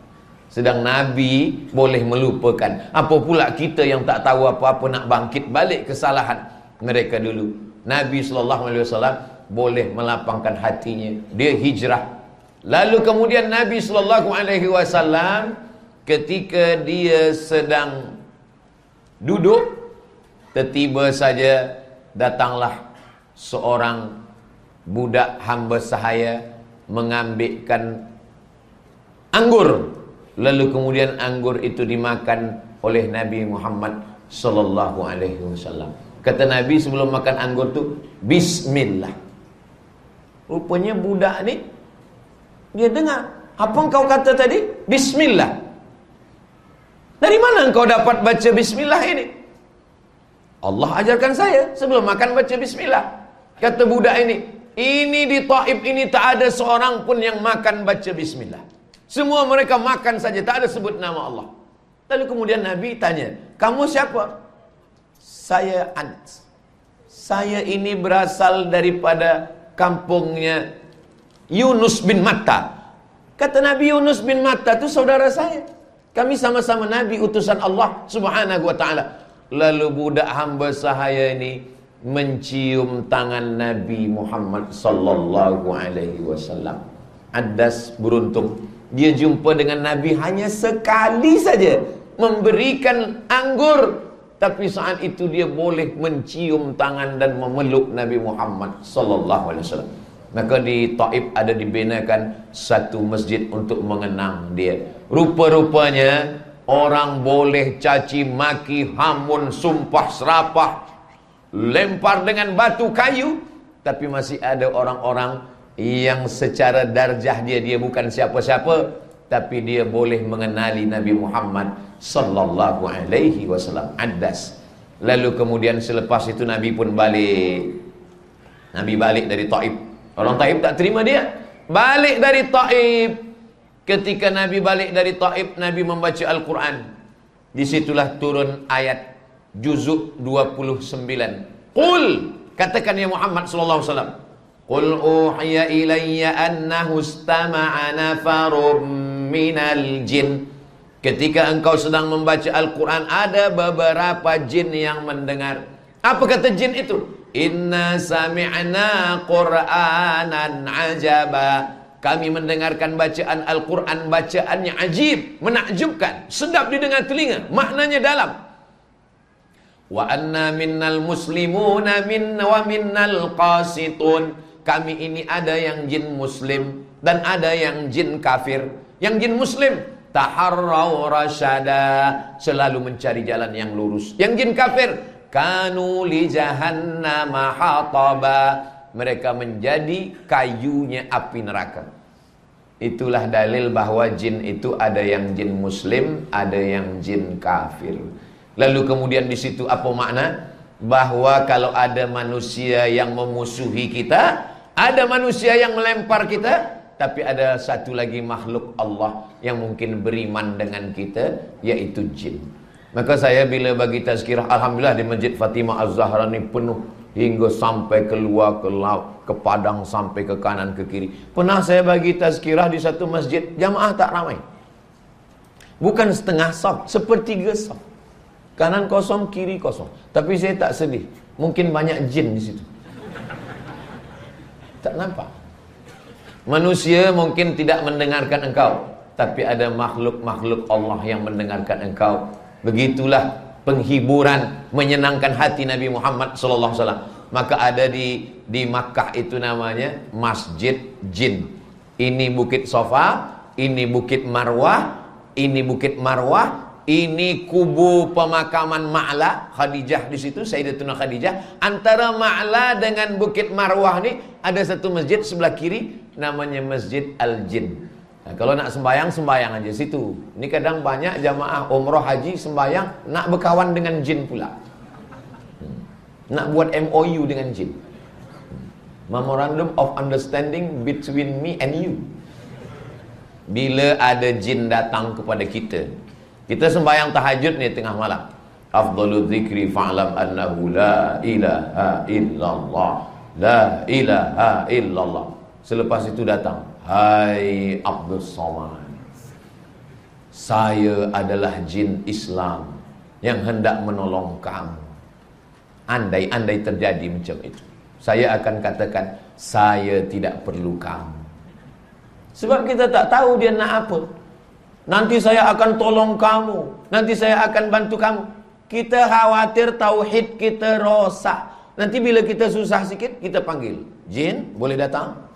Sedang Nabi boleh melupakan. Apa pula kita yang tak tahu apa-apa nak bangkit balik kesalahan mereka dulu. Nabi SAW boleh melapangkan hatinya. Dia hijrah. Lalu kemudian Nabi SAW ketika dia sedang duduk, tiba-tiba saja datanglah seorang budak hamba sahaya mengambilkan anggur. Lalu kemudian anggur itu dimakan oleh Nabi Muhammad sallallahu alaihi wasallam. Kata Nabi sebelum makan anggur tu, bismillah. Rupanya budak ni dia dengar, apa engkau kata tadi? Bismillah. Dari mana engkau dapat baca bismillah ini? Allah ajarkan saya sebelum makan baca bismillah. Kata budak ini di Taif ini tak ada seorang pun yang makan baca bismillah. Semua mereka makan saja, tak ada sebut nama Allah. Lalu kemudian Nabi tanya, kamu siapa? Saya Anas. Saya ini berasal daripada kampungnya Yunus bin Matta. Kata Nabi, Yunus bin Matta itu saudara saya. Kami sama-sama Nabi utusan Allah subhanahu wa ta'ala. Lalu budak hamba sahaya ini mencium tangan Nabi Muhammad sallallahu alaihi wasallam. Addas beruntung, dia jumpa dengan Nabi hanya sekali saja, memberikan anggur, tapi saat itu dia boleh mencium tangan dan memeluk Nabi Muhammad sallallahu alaihi wasallam. Maka di Taif ada dibinakan satu masjid untuk mengenang dia. Rupa-rupanya orang boleh caci maki, hamun, sumpah serapah, lempar dengan batu kayu, tapi masih ada orang-orang yang secara darjah dia bukan siapa-siapa, tapi dia boleh mengenali Nabi Muhammad sallallahu alaihi wasallam. Addas. Lalu kemudian selepas itu Nabi pun balik. Nabi balik dari Taif. Orang Taif tak terima dia. Balik dari Taif. Ketika Nabi balik dari Taif, Nabi membaca Al-Quran. Disitulah turun ayat juzuk 29. Qul, katakan ya Muhammad sallallahu alaihi wasallam, qul uhiya ilayya annahu istama'a nafarum minal jin. Ketika engkau sedang membaca Al-Quran, ada beberapa jin yang mendengar. Apa kata jin itu? Inna sami'na Qur'anan ajaba. Kami mendengarkan bacaan Al-Quran, bacaannya ajib, menakjubkan, sedap didengar telinga, maknanya dalam. Wa anna minnal muslimuna wa minnal qasitun. Kami ini ada yang jin muslim dan ada yang jin kafir. Yang jin muslim taharraw rasyada, selalu mencari jalan yang lurus. Yang jin kafir kanu li jahannama hataba, mereka menjadi kayunya api neraka. Itulah dalil bahwa jin itu ada yang jin muslim, ada yang jin kafir. Lalu kemudian di situ apa makna? Bahwa kalau ada manusia yang memusuhi kita, ada manusia yang melempar kita, tapi ada satu lagi makhluk Allah yang mungkin beriman dengan kita, yaitu jin. Maka saya bila bagi tazkirah, alhamdulillah di Masjid Fatimah Az-Zahra ni penuh hingga sampai keluar ke laut, ke padang, sampai ke kanan ke kiri. Pernah saya bagi tazkirah di satu masjid, jamaah tak ramai. Bukan setengah saf, sepertiga saf. Kanan kosong, kiri kosong. Tapi saya tak sedih. Mungkin banyak jin di situ. Tak nampak. Manusia mungkin tidak mendengarkan engkau, tapi ada makhluk-makhluk Allah yang mendengarkan engkau. Begitulah penghiburan, menyenangkan hati Nabi Muhammad sallallahu alaihi wasallam. Maka ada di Makkah itu namanya Masjid Jin. Ini Bukit Sofa, ini Bukit Marwah, ini Bukit Marwah, ini kubu pemakaman Ma'la, Khadijah di situ, Sayyidatuna Khadijah. Antara Ma'la dengan Bukit Marwah ni ada satu masjid sebelah kiri namanya Masjid Al-Jin. Nah, kalau nak sembayang aja situ. Ini kadang banyak jamaah umrah haji sembayang nak berkawan dengan jin pula. Nak buat MOU dengan jin. Memorandum of Understanding between me and you. Bila ada jin datang kepada kita, kita sembahyang tahajud ni tengah malam. Afdhalu dzikri fa'lam annahu la ilaha illallah. La ilaha illallah. Selepas itu datang, hai Abdul Somad, saya adalah jin Islam yang hendak menolong kamu. Andai terjadi macam itu, saya akan katakan, saya tidak perlu kamu. Sebab kita tak tahu dia nak apa. Nanti saya akan tolong kamu, nanti saya akan bantu kamu. Kita khawatir tauhid kita rosak. Nanti bila kita susah sikit, kita panggil jin, boleh datang?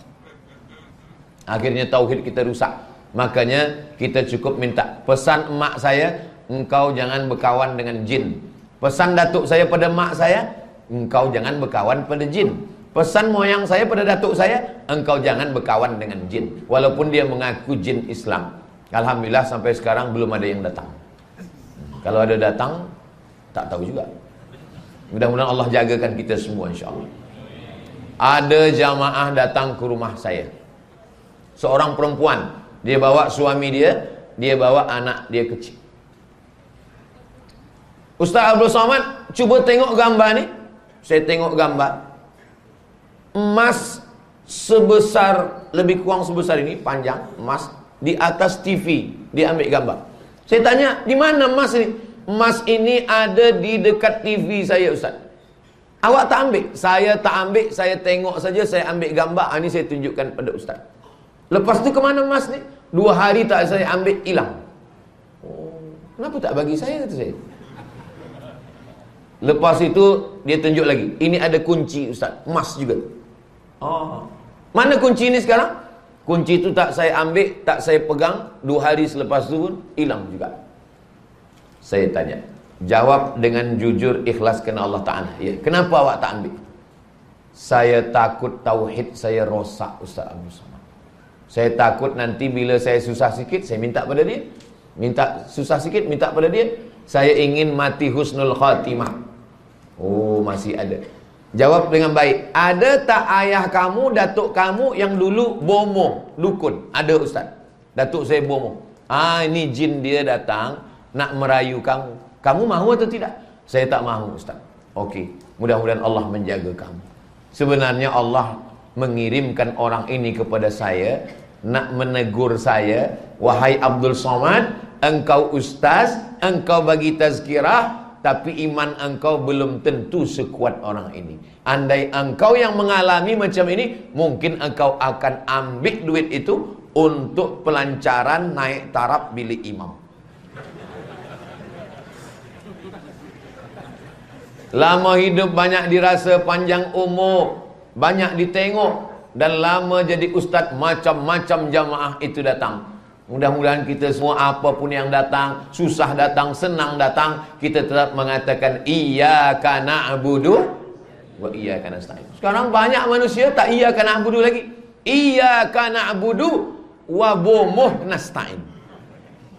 Akhirnya tauhid kita rusak. Makanya kita cukup minta, pesan emak saya, engkau jangan berkawan dengan jin. Pesan datuk saya pada mak saya, engkau jangan berkawan pada jin. Pesan moyang saya pada datuk saya, engkau jangan berkawan dengan jin. Walaupun dia mengaku jin Islam. Alhamdulillah sampai sekarang belum ada yang datang. Kalau ada datang, tak tahu juga. Mudah-mudahan Allah jagakan kita semua insya-Allah. Ada jamaah datang ke rumah saya. Seorang perempuan, dia bawa suami dia bawa anak dia kecil. Ustaz Abdul Somad, cuba tengok gambar ni. Saya tengok gambar. Emas sebesar, lebih kurang sebesar ini, panjang, emas, di atas TV, dia ambil gambar. Saya tanya, di mana emas ini? Emas ini ada di dekat TV saya, Ustaz. Awak tak ambil? Saya tak ambil, saya tengok saja, saya ambil gambar. Ini saya tunjukkan pada ustaz. Lepas tu ke mana emas ni? 2 hari tak saya ambil, hilang. Oh, kenapa tak bagi saya, kata saya. Lepas itu dia tunjuk lagi. Ini ada kunci ustaz, emas juga. Oh, mana kunci ini sekarang? Kunci itu tak saya ambil, tak saya pegang. 2 hari selepas tu pun hilang juga. Saya tanya, jawab dengan jujur, ikhlas kerana Allah Ta'ala. Ya, kenapa awak tak ambil? Saya takut tauhid saya rosak, Ustaz Abdul Samad. Saya takut nanti bila saya susah sikit, saya minta pada dia. Minta susah sikit, minta pada dia. Saya ingin mati husnul khatimah. Oh, masih ada. Jawab dengan baik. Ada tak ayah kamu, datuk kamu yang dulu bomoh, dukun? Ada Ustaz. Datuk saya bomoh. Ini jin dia datang nak merayu kamu. Kamu mahu atau tidak? Saya tak mahu Ustaz. Okey, mudah-mudahan Allah menjaga kamu. Sebenarnya Allah mengirimkan orang ini kepada saya, nak menegur saya. Wahai Abdul Samad, engkau ustaz, engkau bagi tazkirah, tapi iman engkau belum tentu sekuat orang ini. Andai engkau yang mengalami macam ini, mungkin engkau akan ambil duit itu untuk pelancaran naik taraf bilik imam. Lama hidup banyak dirasa, panjang umur banyak ditengok, dan lama jadi ustaz, macam-macam jamaah itu datang. Mudah-mudahan kita semua, apapun yang datang, susah datang, senang datang, kita tetap mengatakan iyyaka na'budu wa iyyaka nasta'in. Sekarang banyak manusia tak iyyaka na'budu lagi, iyyaka na'budu wa bomoh nasta'in.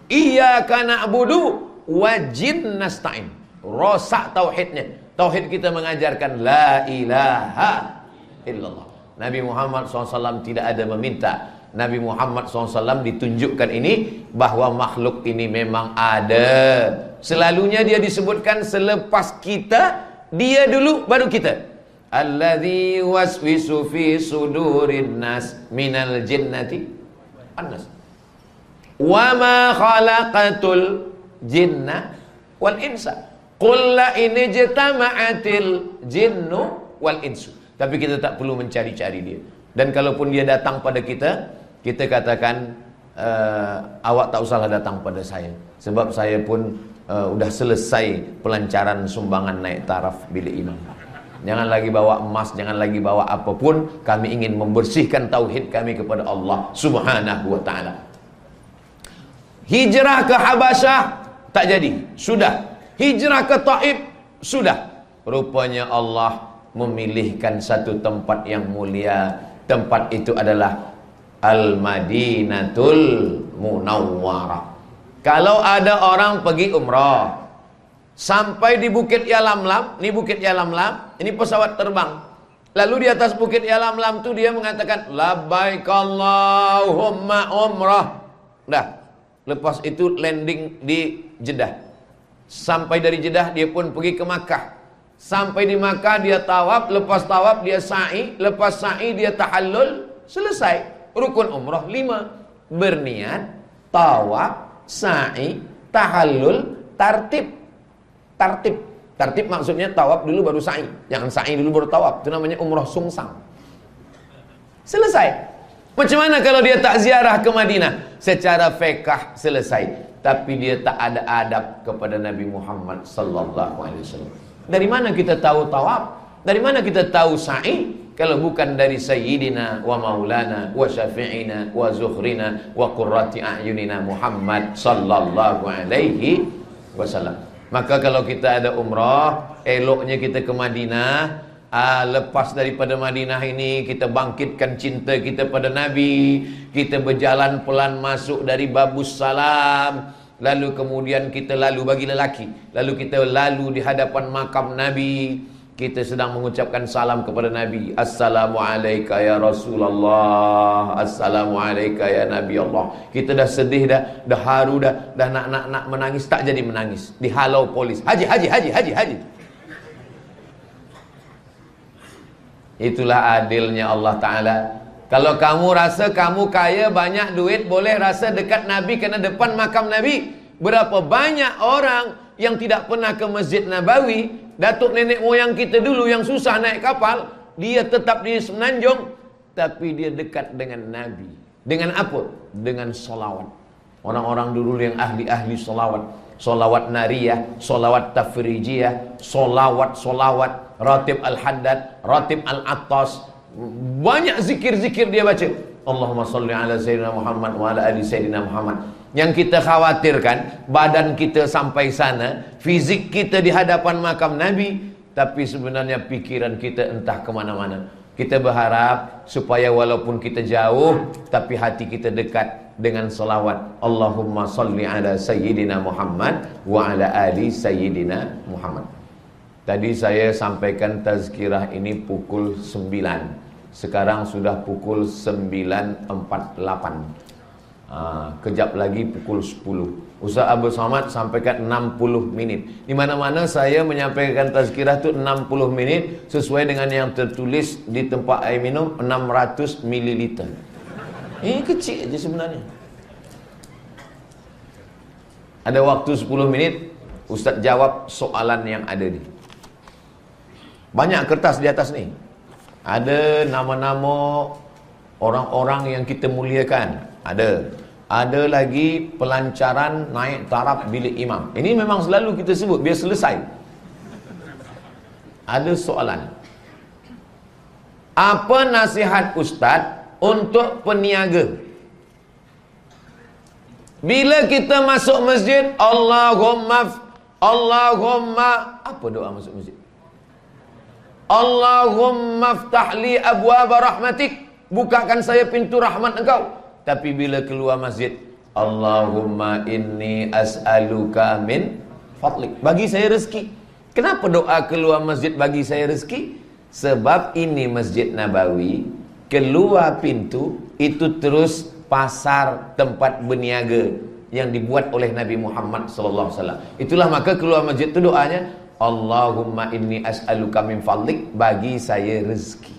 Iyyaka na'budu wa jin nasta'in. Rosak tauhidnya. Tauhid kita mengajarkan la ilaha illallah. Nabi Muhammad SAW tidak ada meminta. Nabi Muhammad SAW ditunjukkan ini bahwa makhluk ini memang ada. Selalunya dia disebutkan selepas kita, dia dulu baru kita. Alladzi waswisu fi sudurin nas minal jinnati annas. Wa ma khalaqatul jinna wal insa. Qul la in ijtama'atil jinnu wal insu. Tapi kita tak perlu mencari-cari dia. Dan kalaupun dia datang pada kita, kita katakan awak tak usahlah datang pada saya, sebab saya pun udah selesai pelancaran sumbangan naik taraf bilik imam. Jangan lagi bawa emas, jangan lagi bawa apapun. Kami ingin membersihkan tauhid kami kepada Allah Subhanahu wa ta'ala. Hijrah ke Habasyah tak jadi, sudah. Hijrah ke Taif, sudah. Rupanya Allah memilihkan satu tempat yang mulia. Tempat itu adalah Al-Madinatul Munawwarah. Kalau ada orang pergi umrah, sampai di Bukit Yalamlam, ini Bukit Yalamlam, ini pesawat terbang. Lalu di atas Bukit Yalamlam tu dia mengatakan labbaik Allahumma umrah. Dah. Lepas itu landing di Jeddah. Sampai dari Jeddah dia pun pergi ke Makkah. Sampai di Makkah dia tawaf, lepas tawaf dia sa'i, lepas sa'i dia tahallul, selesai. Rukun umrah 5. Berniat, tawaf, sa'i, tahallul, tartib. Tartib maksudnya tawaf dulu baru sa'i. Jangan sa'i dulu baru tawaf. Itu namanya umrah sungsang. Selesai. Macam mana kalau dia tak ziarah ke Madinah? Secara fiqh selesai. Tapi dia tak ada adab kepada Nabi Muhammad sallallahu alaihi wasallam. Dari mana kita tahu tawaf? Dari mana kita tahu sa'i? Kalau bukan dari Sayyidina wa Maulana wa Syafi'ina wa Zuhrina wa Qurrati A'yunina Muhammad sallallahu alaihi wasallam. Maka kalau kita ada umrah, eloknya kita ke Madinah. Lepas daripada Madinah ini, kita bangkitkan cinta kita pada Nabi. Kita berjalan pelan masuk dari Babus Salam. Lalu kemudian kita lalu bagi lelaki. Lalu kita lalu di hadapan makam Nabi. Kita sedang mengucapkan salam kepada Nabi. Assalamualaikum ya Rasulullah. Assalamualaikum ya Nabi Allah. Kita dah sedih dah haru dah nak menangis, tak jadi menangis. Dihalau polis. Haji. Itulah adilnya Allah Ta'ala. Kalau kamu rasa kamu kaya, banyak duit, boleh rasa dekat Nabi kerana depan makam Nabi. Berapa banyak orang yang tidak pernah ke Masjid Nabawi, datuk nenek moyang kita dulu yang susah naik kapal, dia tetap di Semenanjung, tapi dia dekat dengan Nabi. Dengan apa? Dengan solawat. Orang-orang dulu yang ahli-ahli solawat, solawat nariyah, solawat tafrijiyah, solawat, ratib al-haddad, ratib al-attas, banyak zikir-zikir dia baca. Allahumma salli ala Sayyidina Muhammad wa ala ali Sayyidina Muhammad. Yang kita khawatirkan, badan kita sampai sana, fizik kita di hadapan makam Nabi, tapi sebenarnya pikiran kita entah kemana-mana. Kita berharap supaya walaupun kita jauh, tapi hati kita dekat dengan salawat. Allahumma salli ala Sayyidina Muhammad wa ala ali Sayyidina Muhammad. Tadi saya sampaikan tazkirah ini pukul 9. Sekarang sudah pukul 9.48. Kejap lagi pukul 10. Ustaz Abdul Somad sampaikan 60 minit. Di mana-mana saya menyampaikan tazkirah itu 60 menit sesuai dengan yang tertulis di tempat air minum 600 ml. Ini kecil aja sebenarnya. Ada waktu 10 menit, Ustaz jawab soalan yang ada ni. Banyak kertas di atas ni. Ada nama-nama orang-orang yang kita muliakan. Ada lagi pelancaran naik taraf bilik imam. Ini memang selalu kita sebut biar selesai. Ada soalan. Apa nasihat Ustaz untuk peniaga? Bila kita masuk masjid, Allahumma apa doa masuk masjid? Allahumma ftahli abwaaba rahmatik, bukakan saya pintu rahmat engkau. Tapi bila keluar masjid, Allahumma inni as'aluka min fadlik, bagi saya rezeki. Kenapa doa keluar masjid bagi saya rezeki? Sebab ini Masjid Nabawi, keluar pintu itu terus pasar tempat berniaga yang dibuat oleh Nabi Muhammad SAW. Itulah maka keluar masjid itu doanya, Allahumma inni as'aluka min fadlik, bagi saya rezeki.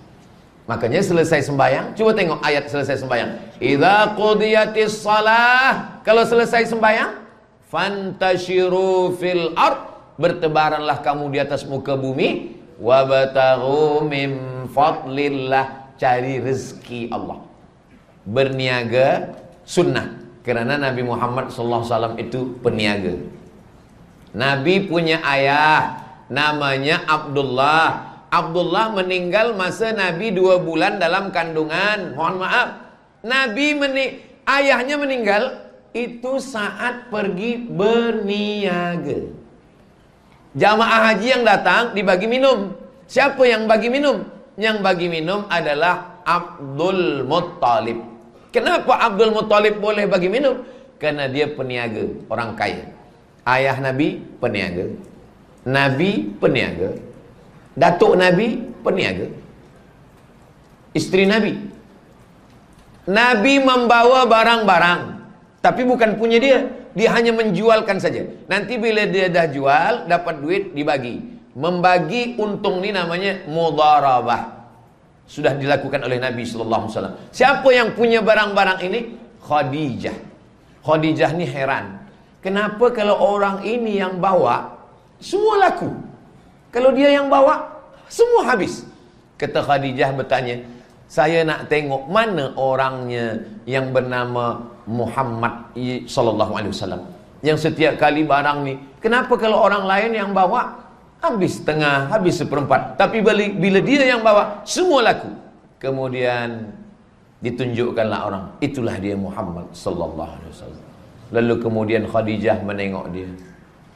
Makanya selesai sembahyang, coba tengok ayat selesai sembahyang. Idza qudiyatis shalah, kalau selesai sembahyang, fantashiru fil ard, bertebaranlah kamu di atas muka bumi, wabtaghu min fadlillah, cari rezeki Allah. Berniaga sunnah, kerana Nabi Muhammad SAW itu peniaga. Nabi punya ayah namanya Abdullah. Abdullah meninggal masa Nabi 2 bulan dalam kandungan. Mohon maaf, ayahnya meninggal itu saat pergi berniaga. Jamaah haji yang datang dibagi minum. Siapa yang bagi minum? Yang bagi minum adalah Abdul Muttalib. Kenapa Abdul Muttalib boleh bagi minum? Karena dia peniaga, orang kaya. Ayah Nabi peniaga, Nabi peniaga, datuk Nabi peniaga, isteri Nabi. Nabi membawa barang-barang, tapi bukan punya dia. Dia hanya menjualkan saja. Nanti bila dia dah jual, dapat duit, dibagi. Membagi untung ni namanya mudharabah. Sudah dilakukan oleh Nabi SAW. Siapa yang punya barang-barang ini? Khadijah. Khadijah ni heran, kenapa kalau orang ini yang bawa, semua laku, kalau dia yang bawa, semua habis. Kata Khadijah bertanya, saya nak tengok mana orangnya yang bernama Muhammad SAW, yang setiap kali barang ni, kenapa kalau orang lain yang bawa habis setengah, habis seperempat, tapi bila dia yang bawa, semua laku. Kemudian ditunjukkanlah orang, itulah dia Muhammad SAW. Lalu kemudian Khadijah menengok dia,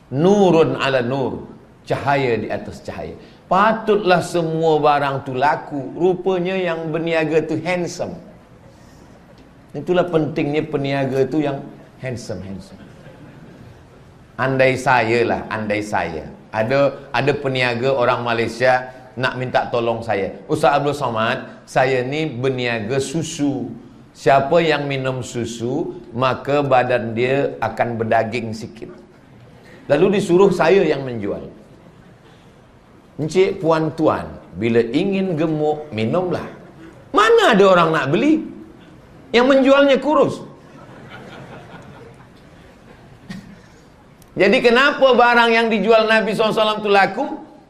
nurun ala nur, cahaya di atas cahaya. Patutlah semua barang tu laku. Rupanya yang berniaga tu handsome. Itulah pentingnya peniaga tu yang handsome. Andai saya ada peniaga orang Malaysia nak minta tolong saya, Ustaz Abdul Somad, saya ni berniaga susu. Siapa yang minum susu, maka badan dia akan berdaging sikit. Lalu disuruh saya yang menjual. Encik puan tuan, bila ingin gemuk, minumlah. Mana ada orang nak beli? Yang menjualnya kurus. Jadi kenapa barang yang dijual Nabi SAW itu laku?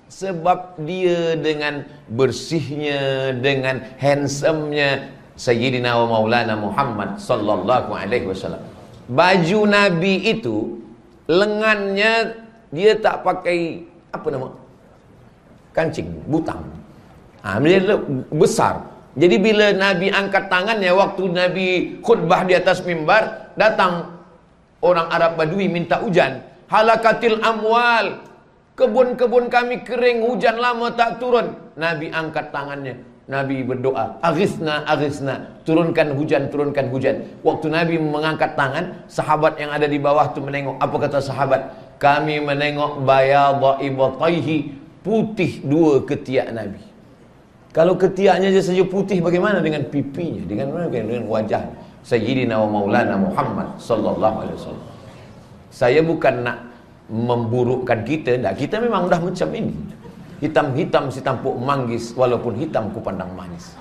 Sebab dia dengan bersihnya, dengan handsome-nya Sayyidina wa Maulana Muhammad sallallahu alaihi wasallam. Baju Nabi itu lengannya dia tak pakai apa nama? Kancing, butang. Dia besar. Jadi bila Nabi angkat tangannya waktu Nabi khutbah di atas mimbar, datang orang Arab Badui minta hujan. Halakatil amwal, kebun-kebun kami kering, hujan lama tak turun. Nabi angkat tangannya, Nabi berdoa, aghithna, aghithna, turunkan hujan, turunkan hujan. Waktu Nabi mengangkat tangan, sahabat yang ada di bawah tu menengok. Apa kata sahabat? Kami menengok bayadha ibataihi, putih dua ketiak Nabi. Kalau ketiaknya saja putih, bagaimana dengan pipinya? Dengan wajah Sayyidina wa Maulana Muhammad sallallahu alaihi wasallam. Saya bukan nak memburukkan kita, tak. Kita memang dah macam ini. Hitam-hitam si tampuk manggis, walaupun hitam ku pandang manis.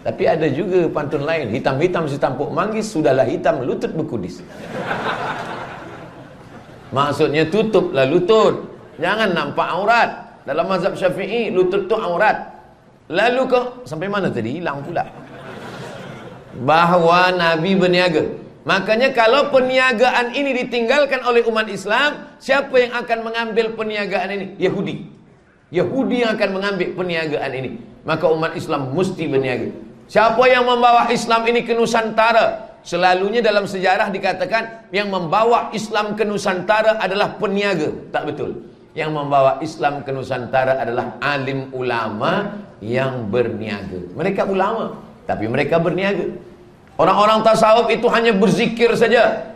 Tapi ada juga pantun lain, hitam-hitam si tampuk manggis, sudahlah hitam lutut berkudis. Maksudnya tutuplah lutut, jangan nampak aurat. Dalam mazhab Syafi'i lutut tu aurat. Lalu sampai mana tadi? Hilang pula. Bahawa Nabi berniaga. Makanya kalau perniagaan ini ditinggalkan oleh umat Islam, siapa yang akan mengambil perniagaan ini? Yahudi. Yahudi yang akan mengambil perniagaan ini. Maka umat Islam mesti berniaga. Siapa yang membawa Islam ini ke Nusantara? Selalunya dalam sejarah dikatakan yang membawa Islam ke Nusantara adalah peniaga. Tak betul. Yang membawa Islam ke Nusantara adalah alim ulama yang berniaga. Mereka ulama, tapi mereka berniaga. Orang-orang tasawuf itu hanya berzikir saja.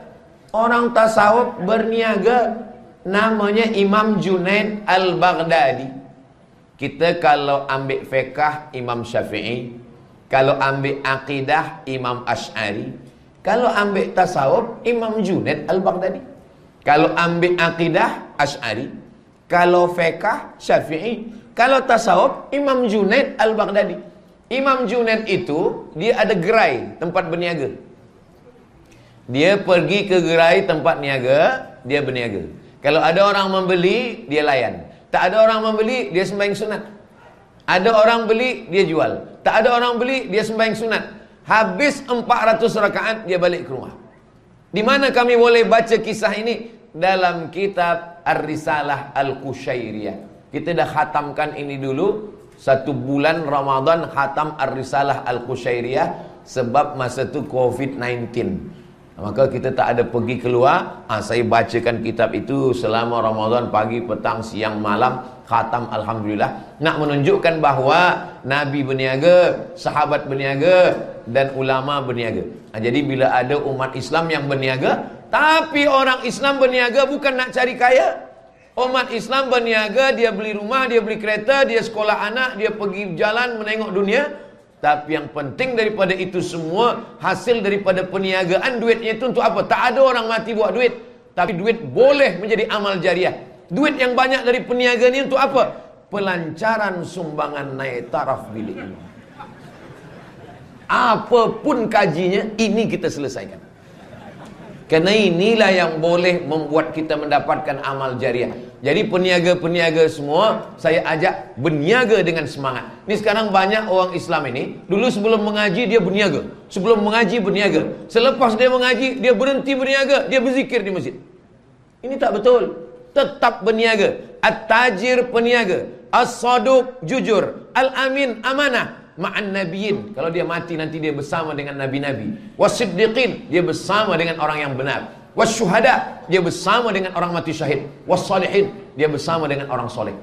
Orang tasawuf berniaga. Namanya Imam Junaid Al-Baghdadi. Kita kalau ambil fiqh Imam Syafi'i, kalau ambil akidah Imam Asy'ari, kalau ambil tasawuf Imam Junaid Al-Baghdadi. Kalau ambil akidah Asy'ari, kalau fiqh Syafi'i, kalau tasawuf Imam Junaid Al-Baghdadi. Imam Junaid itu dia ada gerai tempat berniaga. Dia pergi ke gerai tempat niaga, dia berniaga. Kalau ada orang membeli, dia layan. Tak ada orang membeli, dia sembahyang sunat. Ada orang beli, dia jual. Tak ada orang beli, dia sembahyang sunat. Habis 400 rakaat, dia balik ke rumah. Di mana kami boleh baca kisah ini? Dalam kitab Ar-Risalah Al-Qushairiyah. Kita dah khatamkan ini dulu. 1 bulan Ramadan khatam Ar-Risalah Al-Qushairiyah. Sebab masa tu COVID-19. Maka kita tak ada pergi keluar. Saya bacakan kitab itu selama Ramadan, pagi, petang, siang, malam. Khatam Alhamdulillah. Nak menunjukkan bahawa Nabi berniaga, sahabat berniaga, dan ulama berniaga. Jadi bila ada umat Islam yang berniaga, tapi orang Islam berniaga bukan nak cari kaya. Umat Islam berniaga, dia beli rumah, dia beli kereta, dia sekolah anak, dia pergi jalan menengok dunia. Tapi yang penting daripada itu semua, hasil daripada perniagaan, duitnya itu untuk apa? Tak ada orang mati buat duit. Tapi duit boleh menjadi amal jariah. Duit yang banyak dari perniagaan ini untuk apa? Pelancaran sumbangan naik taraf bilik ini. Apapun kajinya, ini kita selesaikan. Kerana inilah yang boleh membuat kita mendapatkan amal jariah. Jadi peniaga-peniaga semua, saya ajak berniaga dengan semangat. Ini sekarang banyak orang Islam ini, dulu sebelum mengaji dia berniaga. Sebelum mengaji berniaga. Selepas dia mengaji, dia berhenti berniaga, dia berzikir di masjid. Ini tak betul. Tetap berniaga. At-tajir peniaga. As-saduq jujur. Al-amin amanah. Ma'an nabiyin, kalau dia mati nanti dia bersama dengan nabi-nabi. Was-siddiqin, dia bersama dengan orang yang benar. Was-syuhada, dia bersama dengan orang mati syahid. Was-salihin, dia bersama dengan orang soleh.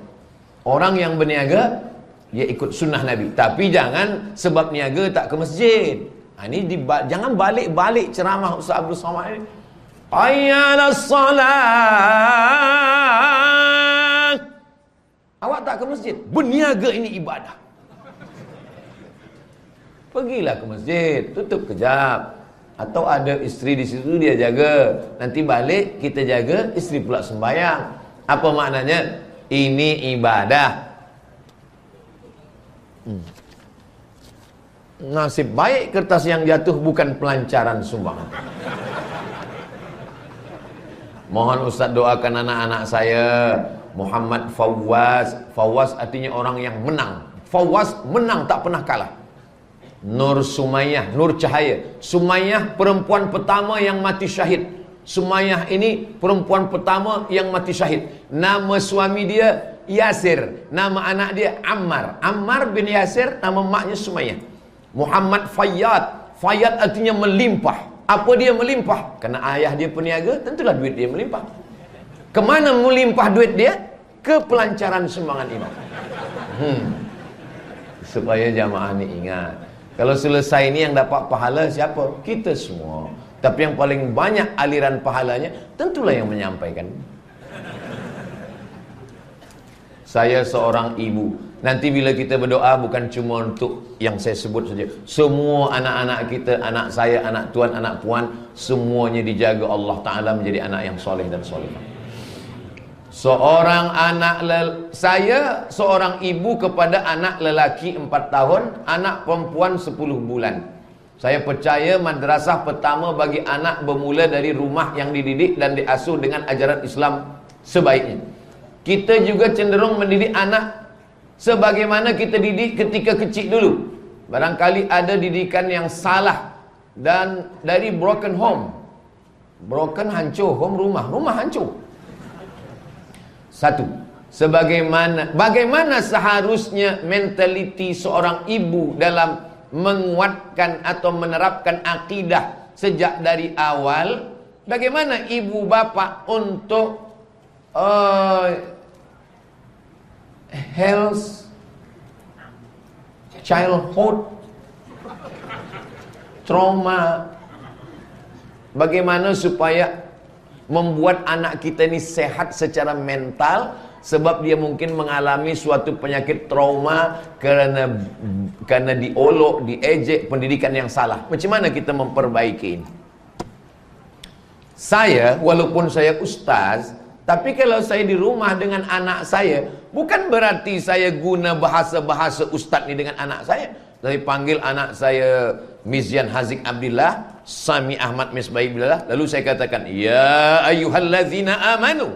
Orang yang berniaga, dia ikut sunnah Nabi. Tapi jangan sebab niaga tak ke masjid. Ini jangan balik-balik ceramah Ustaz Abdul Somad ini. Hayyalas salat. Awak tak ke masjid. Berniaga ini ibadah. Pergilah ke masjid, tutup kejap. Atau ada isteri di situ, dia jaga. Nanti balik, kita jaga, isteri pula sembahyang. Apa maknanya? Ini ibadah. Nasib baik kertas yang jatuh bukan pelancaran sumbangan. Mohon Ustaz doakan anak-anak saya. Muhammad Fawaz. Fawaz artinya orang yang menang. Fawaz menang, tak pernah kalah. Nur Sumayyah, Nur Cahaya. Sumayyah perempuan pertama yang mati syahid. Sumayyah ini perempuan pertama yang mati syahid. Nama suami dia Yasir, nama anak dia Ammar. Ammar bin Yasir, nama maknya Sumayyah. Muhammad Fayyad. Fayyad artinya melimpah. Apa dia melimpah? Karena ayah dia peniaga, tentulah duit dia melimpah. Kemana melimpah duit dia? Ke pelancaran sumbangan imam. Supaya jamaah ni ingat, kalau selesai ni yang dapat pahala siapa? Kita semua. Tapi yang paling banyak aliran pahalanya, tentulah yang menyampaikan. Saya seorang ibu. Nanti bila kita berdoa bukan cuma untuk yang saya sebut saja. Semua anak-anak kita, anak saya, anak tuan, anak puan, semuanya dijaga Allah Ta'ala menjadi anak yang soleh dan solehah. Seorang anak saya seorang ibu kepada anak lelaki 4 tahun, anak perempuan 10 bulan. Saya percaya madrasah pertama bagi anak bermula dari rumah yang dididik dan diasuh dengan ajaran Islam sebaiknya. Kita juga cenderung mendidik anak sebagaimana kita didik ketika kecil dulu. Barangkali ada didikan yang salah dan dari broken home. Broken hancur, home rumah hancur. Satu, bagaimana seharusnya mentaliti seorang ibu dalam menguatkan atau menerapkan akidah sejak dari awal. Bagaimana ibu bapa untuk health, childhood, trauma. Bagaimana supaya membuat anak kita ini sehat secara mental, sebab dia mungkin mengalami suatu penyakit trauma karena diolok, diejek, pendidikan yang salah. Macam mana kita memperbaiki ini? Saya, walaupun saya ustaz, tapi kalau saya di rumah dengan anak saya, bukan berarti saya guna bahasa-bahasa ustaz ni dengan anak saya. Saya panggil anak saya Mizyan Haziq Abdillah, Sami Ahmad Misbah Billah, lalu saya katakan, ya ayyuhallazina amanu.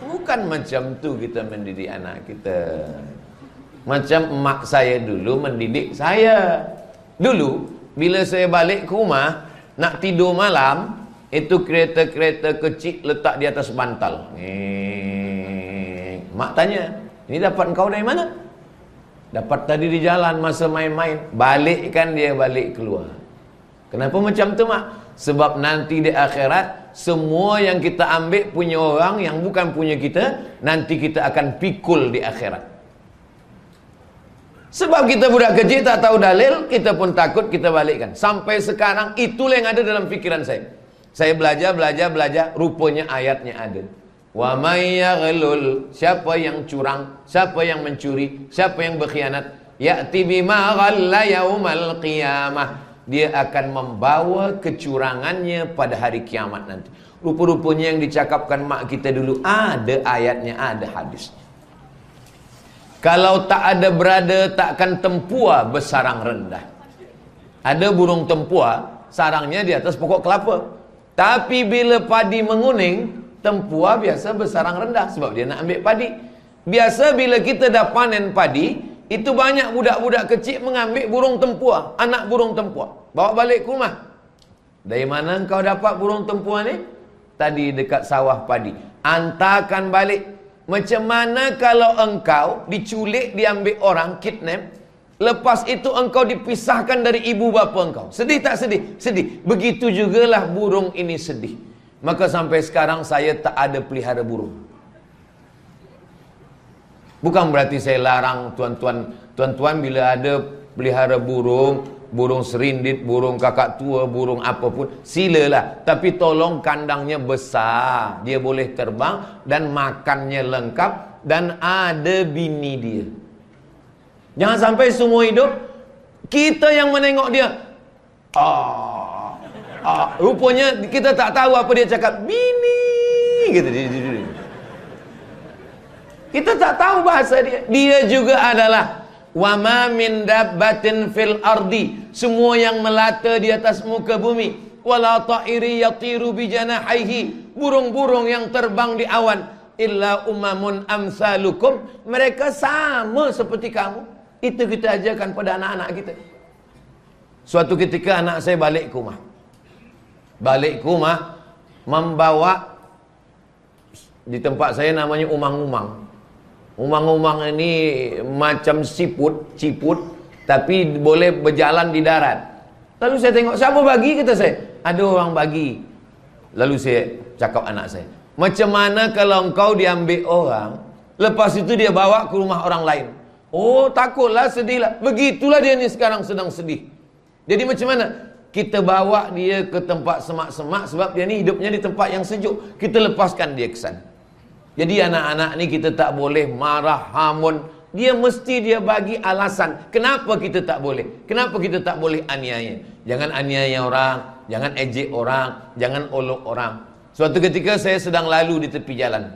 Bukan macam tu kita mendidik anak kita. Macam emak saya dulu mendidik saya. Dulu bila saya balik ke rumah nak tidur malam, itu kereta-kereta kecil letak di atas bantal. Mak tanya, ini dapat kau dari mana? Dapat tadi di jalan masa main-main. Balikkan dia balik keluar. Kenapa macam tu mak? Sebab nanti di akhirat, semua yang kita ambil punya orang yang bukan punya kita, nanti kita akan pikul di akhirat. Sebab kita budak kecil tak tahu dalil, kita pun takut, kita balikkan. Sampai sekarang itulah yang ada dalam fikiran saya. Saya belajar, rupanya ayatnya ada. Wa may yaghlul, siapa yang curang, siapa yang mencuri, siapa yang berkhianat, ya'ti bima ghalla yaumal qiyamah, dia akan membawa kecurangannya pada hari kiamat nanti. Rupa-rupanya yang dicakapkan mak kita dulu ada ayatnya, ada hadisnya. Kalau tak ada berada, takkan tempua bersarang rendah. Ada burung tempua, sarangnya di atas pokok kelapa. Tapi bila padi menguning, tempua biasa bersarang rendah sebab dia nak ambil padi. Biasa bila kita dah panen padi, itu banyak budak-budak kecil mengambil burung tempua, anak burung tempua, bawa balik ke rumah. Dari mana engkau dapat burung tempua ni? Tadi dekat sawah padi. Antarkan balik. Macam mana kalau engkau diculik, diambil orang, kidnap, lepas itu engkau dipisahkan dari ibu bapa engkau? Sedih tak sedih? Sedih. Begitu jugalah burung ini sedih. Maka sampai sekarang saya tak ada pelihara burung. Bukan berarti saya larang tuan-tuan bila ada pelihara burung, burung serindit, burung kakak tua, burung apapun, silalah. Tapi tolong kandangnya besar, dia boleh terbang dan makannya lengkap dan ada bini dia. Jangan sampai semua hidup kita yang menengok dia. Rupanya kita tak tahu apa dia cakap. Bini gitu. Kita tak tahu bahasa dia. Dia juga adalah wa ma min dabbatin fil ardi, semua yang melata di atas muka bumi, wala ta'iri yatiru bijanahaihi, burung-burung yang terbang di awan, illa umamun amsalukum, mereka sama seperti kamu. Itu kita ajarkan pada anak-anak kita. Suatu ketika anak saya balik ke rumah. Balik ke rumah membawa, di tempat saya namanya umang-umang. Umang-umang ini macam ciput, tapi boleh berjalan di darat. Lalu saya tengok, siapa bagi? Kata saya, ada orang bagi. Lalu saya cakap anak saya, macam mana kalau engkau diambil orang, lepas itu dia bawa ke rumah orang lain? Oh, takutlah, sedihlah. Begitulah dia ni sekarang sedang sedih. Jadi macam mana? Kita bawa dia ke tempat semak-semak, sebab dia ni hidupnya di tempat yang sejuk. Kita lepaskan dia ke sana. Jadi anak-anak ni kita tak boleh marah, hamun. Dia mesti dia bagi alasan kenapa kita tak boleh. Kenapa kita tak boleh aniaya. Jangan aniaya orang, jangan ejek orang, jangan olok orang. Suatu ketika saya sedang lalu di tepi jalan.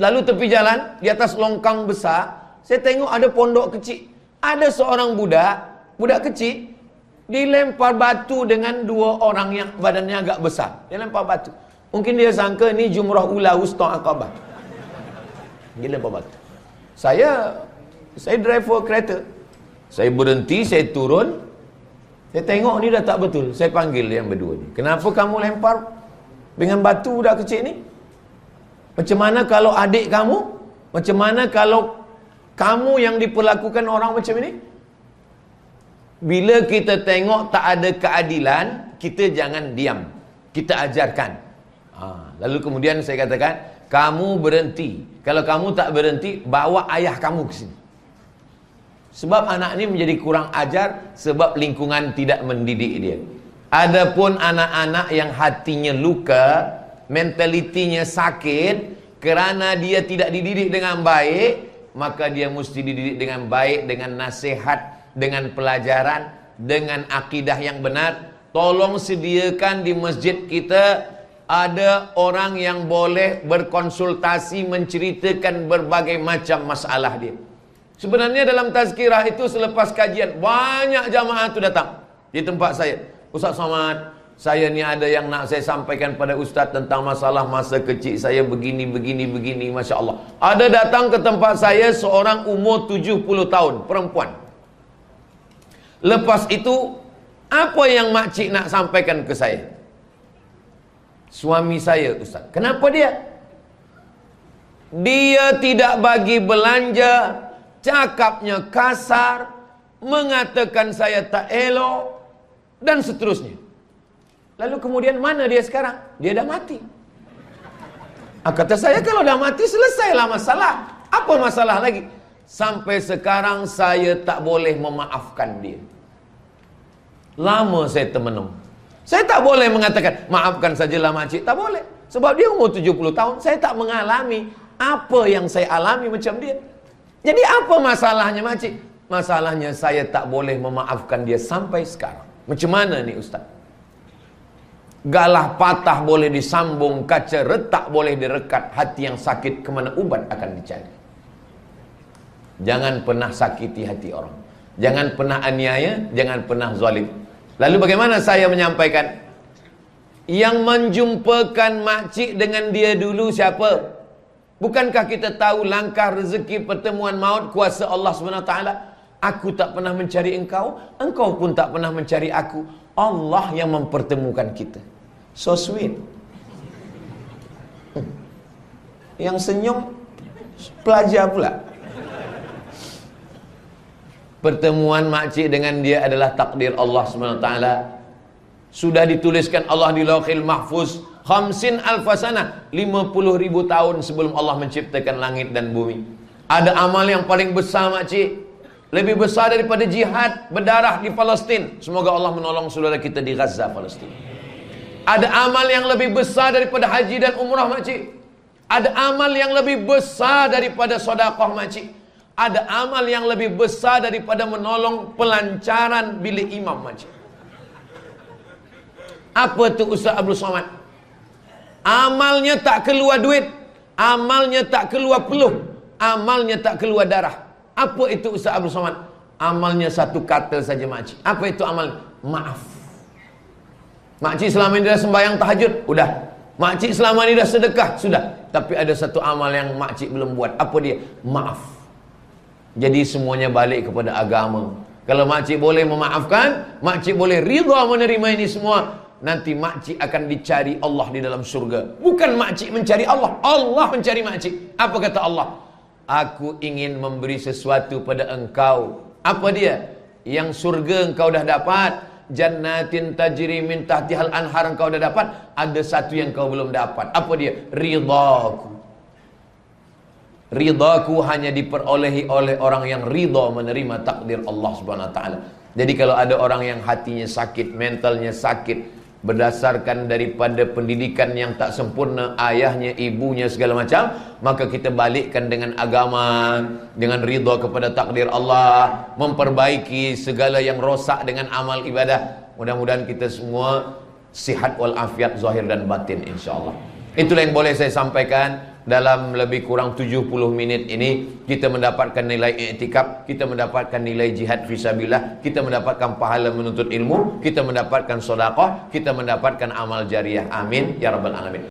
Lalu tepi jalan, di atas longkang besar, saya tengok ada pondok kecil. Ada seorang budak kecil, dilempar batu dengan dua orang yang badannya agak besar. Dia lempar batu. Mungkin dia sangka ni jumrah ula wusta Aqabah. Dia lempar batu. Saya driver kereta. Saya berhenti, saya turun. Saya tengok ni dah tak betul. Saya panggil yang berdua ni. Kenapa kamu lempar dengan batu budak kecil ni? Macam mana kalau adik kamu? Macam mana kalau kamu yang diperlakukan orang macam ini? Bila kita tengok tak ada keadilan, kita jangan diam. Kita ajarkan. Lalu kemudian saya katakan, kamu berhenti. Kalau kamu tak berhenti, bawa ayah kamu ke sini. Sebab anak ini menjadi kurang ajar, sebab lingkungan tidak mendidik dia. Adapun anak-anak yang hatinya luka, mentalitinya sakit, kerana dia tidak dididik dengan baik, maka dia mesti dididik dengan baik, dengan nasihat, dengan pelajaran, dengan akidah yang benar. Tolong sediakan di masjid kita ada orang yang boleh berkonsultasi, menceritakan berbagai macam masalah dia. Sebenarnya dalam tazkirah itu selepas kajian, banyak jamaah itu datang di tempat saya. Ustaz Somad, saya ni ada yang nak saya sampaikan pada Ustaz tentang masalah masa kecil saya begini, Masya Allah. Ada datang ke tempat saya seorang umur 70 tahun, perempuan. Lepas itu, apa yang makcik nak sampaikan ke saya? Suami saya, Ustaz. Kenapa dia? Dia tidak bagi belanja, cakapnya kasar, mengatakan saya tak elok, dan seterusnya. Lalu kemudian mana dia sekarang? Dia dah mati. Kata saya, kalau dah mati selesailah masalah. Apa masalah lagi? Sampai sekarang saya tak boleh memaafkan dia. Lama saya termenung. Saya tak boleh mengatakan maafkan sajalah makcik, tak boleh. Sebab dia umur 70 tahun, saya tak mengalami apa yang saya alami macam dia. Jadi apa masalahnya makcik? Masalahnya saya tak boleh memaafkan dia sampai sekarang. Macam mana ni Ustaz? Galah patah boleh disambung, kaca retak boleh direkat, hati yang sakit kemana ubat akan dicari. Jangan pernah sakiti hati orang. Jangan pernah aniaya, jangan pernah zalim. Lalu bagaimana saya menyampaikan? Yang menjumpakan makcik dengan dia dulu siapa? Bukankah kita tahu langkah rezeki pertemuan maut kuasa Allah SWT? Aku tak pernah mencari engkau, engkau pun tak pernah mencari aku. Allah yang mempertemukan kita. So sweet. Yang senyum pelajar pula. Pertemuan makcik dengan dia adalah takdir Allah SWT. Sudah dituliskan Allah di Lauhil Mahfuz 50 alfasana, 50.000 tahun sebelum Allah menciptakan langit dan bumi. Ada amal yang paling besar makcik, lebih besar daripada jihad berdarah di Palestin. Semoga Allah menolong saudara kita di Gaza, Palestin. Ada amal yang lebih besar daripada haji dan umrah makcik. Ada amal yang lebih besar daripada sedekah makcik. Ada amal yang lebih besar daripada menolong pelancaran bilik imam makcik. Apa tu Ustaz Abdul Somad? Amalnya tak keluar duit, amalnya tak keluar peluh, amalnya tak keluar darah. Apa itu Ustaz Abdul Somad? Amalnya satu kata saja makcik. Apa itu amal? Maaf. Makcik selama ini dah sembahyang tahajud, udah. Makcik selama ini dah sedekah, sudah. Tapi ada satu amal yang makcik belum buat. Apa dia? Maaf. Jadi semuanya balik kepada agama. Kalau makcik boleh memaafkan, makcik boleh ridha menerima ini semua, nanti makcik akan dicari Allah di dalam surga. Bukan makcik mencari Allah, Allah mencari makcik. Apa kata Allah? Aku ingin memberi sesuatu pada engkau. Apa dia? Yang surga engkau dah dapat, jannatin tajri min tahtihal anhar engkau dah dapat. Ada satu yang kau belum dapat. Apa dia? Ridhaku. Ridhaku hanya diperolehi oleh orang yang ridha menerima takdir Allah Subhanahu wa taala. Jadi kalau ada orang yang hatinya sakit, mentalnya sakit, berdasarkan daripada pendidikan yang tak sempurna, ayahnya, ibunya, segala macam, maka kita balikkan dengan agama, dengan ridha kepada takdir Allah, memperbaiki segala yang rosak dengan amal ibadah. Mudah-mudahan kita semua sihat walafiat zahir dan batin, insyaAllah. Itulah yang boleh saya sampaikan. Dalam lebih kurang 70 menit ini kita mendapatkan nilai i'tikaf, kita mendapatkan nilai jihad fisabilillah, kita mendapatkan pahala menuntut ilmu, kita mendapatkan sedekah, kita mendapatkan amal jariah. Amin ya rabbal alamin.